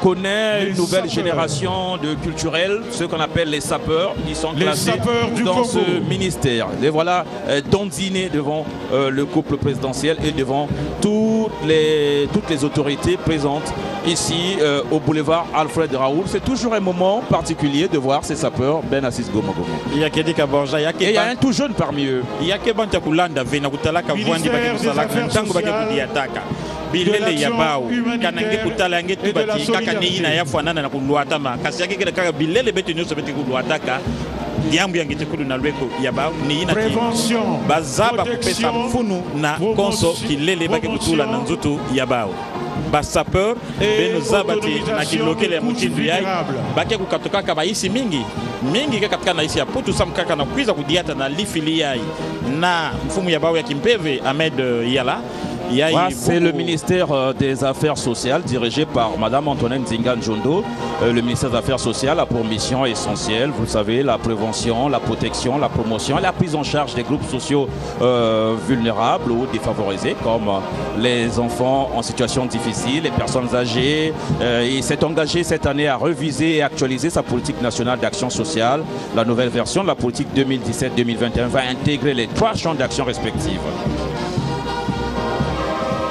connaît une nouvelle génération de culturels, ceux qu'on appelle les sapeurs, qui sont classés dans ce ministère. Et voilà, dandinés devant le couple présidentiel et devant toutes les autorités présentes ici au boulevard Alfred Raoul. C'est toujours un moment particulier de voir ces sapeurs, Ben Assis Goma Goma. Il y a Kedika Borja, et il y a un tout jeune parmi eux. Il y a Kebanta Kulanda, Venakutalaka, Vwandi Bakisalaka, Tango Bakiataka. Bilele ya bao kanange kutala nge tubati kaka ni ina ya fwana na kulwata ma kasi yake kile kaka bilele betu nyoso betu kulwata ka diambu yange tekulu na lweko ya bao ni ina bazaba kupesa mfunu na konso kilele bake kutula na nzutu ya bao basapeur beno zabati na kilokele ya mutindu yai bake kukatoka ka baisi mingi katika na isi ya putu samkaka na kuiza kudiata na lifili yai na mfumu ya bao ya Kimpeve Ahmed Yala. C'est le ministère des Affaires sociales dirigé par Madame Antoinette Nzinga Njondo. Le ministère des Affaires sociales a pour mission essentielle, vous le savez, la prévention, la protection, la promotion et la prise en charge des groupes sociaux vulnérables ou défavorisés, comme les enfants en situation difficile, les personnes âgées. Il s'est engagé cette année à reviser et actualiser sa politique nationale d'action sociale. La nouvelle version de la politique 2017-2021 va intégrer les 3 champs d'action respectifs.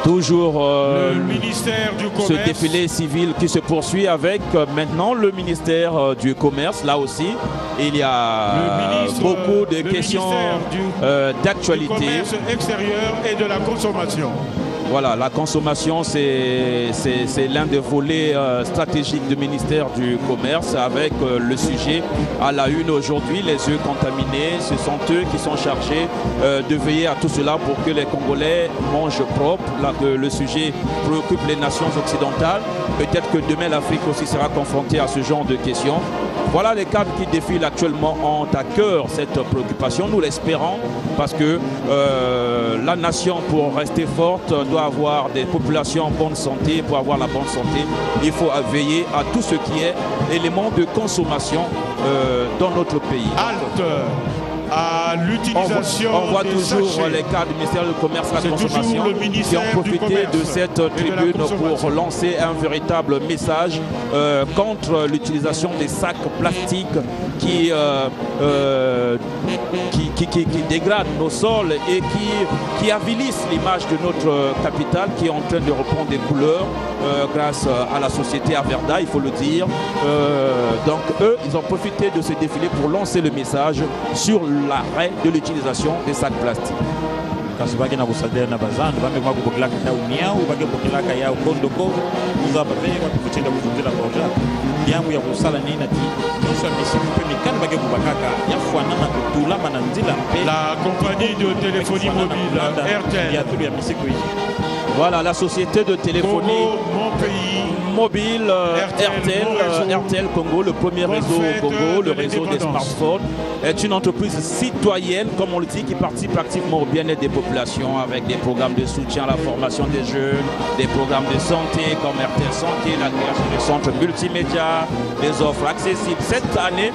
Toujours le ministère du Commerce. Ce défilé civil qui se poursuit avec maintenant le ministère du Commerce. Là aussi, il y a beaucoup de questions d'actualité. Du commerce extérieur et de la consommation. Voilà, la consommation, c'est l'un des volets stratégiques du ministère du Commerce avec le sujet à la une aujourd'hui, les œufs contaminés. Ce sont eux qui sont chargés de veiller à tout cela pour que les Congolais mangent propre. Là, le sujet préoccupe les nations occidentales. Peut-être que demain, l'Afrique aussi sera confrontée à ce genre de questions. Voilà les cadres qui défilent actuellement ont à cœur cette préoccupation. Nous l'espérons parce que la nation, pour rester forte, doit avoir des populations en bonne santé. Pour avoir la bonne santé, il faut veiller à tout ce qui est élément de consommation dans notre pays. Halte à l'utilisation. On voit toujours les cas du ministère du Commerce et de la Consommation qui ont profité de cette tribune pour lancer un véritable message contre l'utilisation des sacs plastiques qui dégradent nos sols et qui avilissent l'image de notre capitale qui est en train de reprendre des couleurs grâce à la société Averda, il faut le dire. Donc eux, ils ont profité de ce défilé pour lancer le message sur l'arrêt de l'utilisation des sacs plastiques. La compagnie de téléphonie mobile RTL. Voilà, la société de téléphonie mobile RTL Congo, le premier réseau au Congo, le réseau des smartphones, est une entreprise citoyenne, comme on le dit, qui participe activement au bien-être des populations avec des programmes de soutien à la formation des jeunes, des programmes de santé comme RTL Santé, la création de centres multimédia, des offres accessibles. Cette année,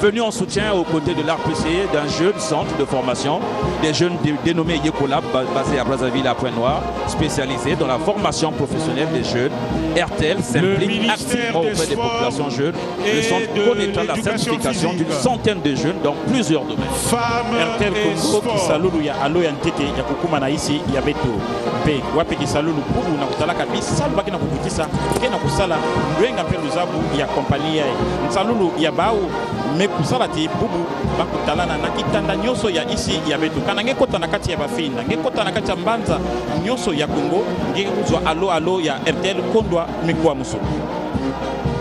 venu en soutien aux côtés de l'RPC d'un jeune centre de formation, des jeunes dénommés Yekolab, basé à Brazzaville à Pointe-Noire, spécialisé dans la formation professionnelle des jeunes. RTL s'implique activement auprès des populations jeunes. Le centre connaîtra la certification d'une centaine de jeunes dans plusieurs domaines. RTL Congo kisalulu ya alo ya ntete ya kukuma na isi ya beto pe wape kisalulu kubu na kutalaka bisalu baki na kukutisa kena kusala ndwenga mpe luzabu ya kompani ya nsalulu ya bau me kusala ti bubu bakutalana na kitanda nyoso ya isi ya beto kana ngekota na kati ya bafinda ngekota na kati ya mbanza nyoso ya Congo ngekuzwa alo ya RTL Kondwa mikwa musu.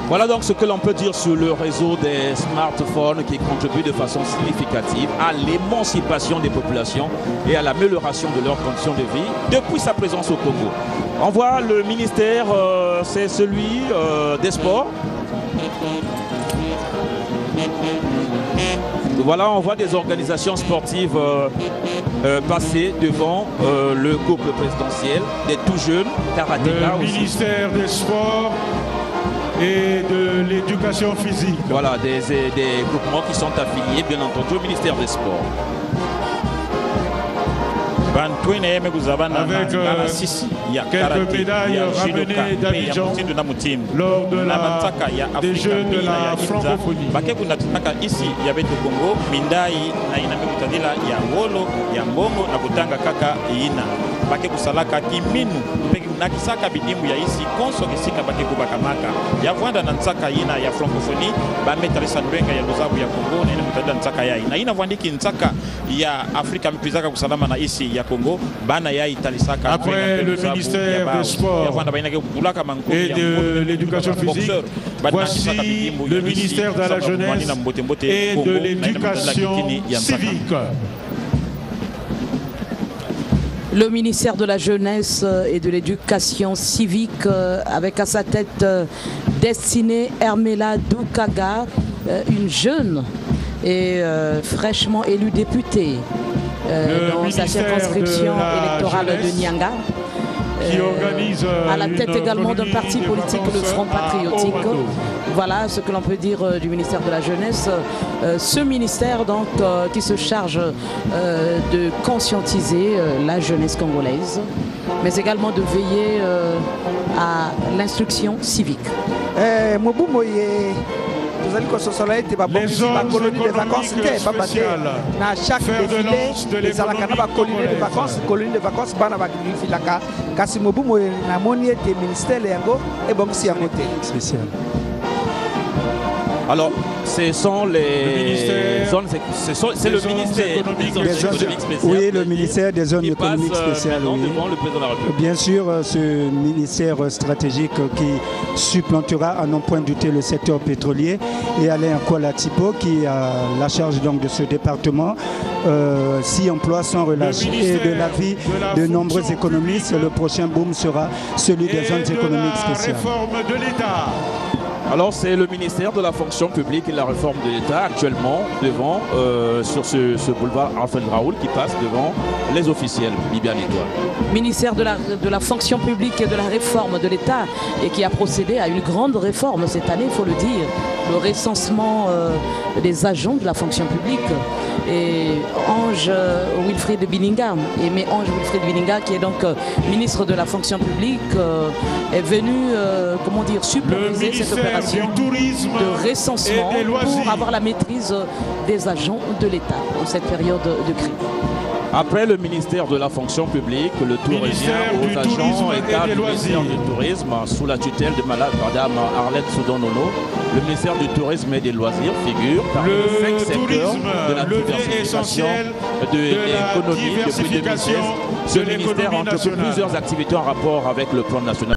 Voilà donc ce que l'on peut dire sur le réseau des smartphones qui contribue de façon significative à l'émancipation des populations et à l'amélioration de leurs conditions de vie depuis sa présence au Congo. On voit le ministère, c'est celui des sports. Voilà, on voit des organisations sportives passer devant le couple présidentiel, des tout jeunes karatékas aussi. Le ministère des Sports et de l'Éducation physique. Voilà, des groupements qui sont affiliés, bien entendu, au ministère des Sports. Avec quelques médailles ramenées d'Abidjan lors des Jeux de la francophonie. Ici, il y avait au Congo, Mindai, Nainamekutadila, Yangolo, Yambongo, Nakutanga Kaka, Ina. Bake kusalaka kiminu nakisaka bidimu ya isi konso kisika bake kubakamaka ya vwanda na nsaka ina ya francophonie ba metalisa nbenga ya luzabu ya Congo na ina mutanda nsaka ya ina ina vwandiki nsaka ya Afrika mpizaka kusalama na isi ya Congo bana ya italisaka après le ministère des Sports et de l'Éducation physique. Voici le ministère de la Jeunesse et de l'Éducation civique. Le ministère de la Jeunesse et de l'Éducation civique avec à sa tête Destinée Hermela Doukaga, une jeune et fraîchement élue députée dans sa circonscription électorale de Nyanga. À la tête également d'un parti politique, le Front Patriotique. Voilà ce que l'on peut dire du ministère de la Jeunesse. Ce ministère donc qui se charge de conscientiser la jeunesse congolaise, mais également de veiller à l'instruction civique. Les colonie de vacances na chaque défilé les alakana colonie de vacances bana bakilifilaka kasi mobumo na moni ete ministère yango et bongisi yango te spécial. Alors, ce sont les zones, c'est le ministère des zones économiques spéciales. Oui, le ministère des zones économiques spéciales. Oui. Devant le président de la République. Bien sûr, ce ministère stratégique qui supplantera à non point douter le secteur pétrolier, et Alain Nkola Tipo qui a la charge donc de ce département s'y emploie sans relâche. Et de l'avis de nombreux économistes, le prochain boom sera celui des zones économiques spéciales. Réforme de l'État. Alors c'est le ministère de la fonction publique et de la réforme de l'État actuellement devant, sur ce boulevard Alfred Raoul qui passe devant les officiels. Bibiane Étoile. Ministère de la fonction publique et de la réforme de l'État et qui a procédé à une grande réforme cette année, il faut le dire. Le recensement des agents de la fonction publique. Et Ange Wilfried Bininga, Aimé Ange Wilfried Bininga, qui est donc ministre de la fonction publique, est venu, comment dire, superviser cette opération de recensement pour avoir la maîtrise des agents de l'État en cette période de crise. Après le ministère de la fonction publique, le tour revient aux agents et cadres du ministère du Tourisme sous la tutelle de Madame Arlette Soudonono. Le ministère du Tourisme et des Loisirs figure parmi les 5 secteurs de la diversification de l'économie depuis 2016. Ce ministère entreprend plusieurs activités en rapport avec le plan national.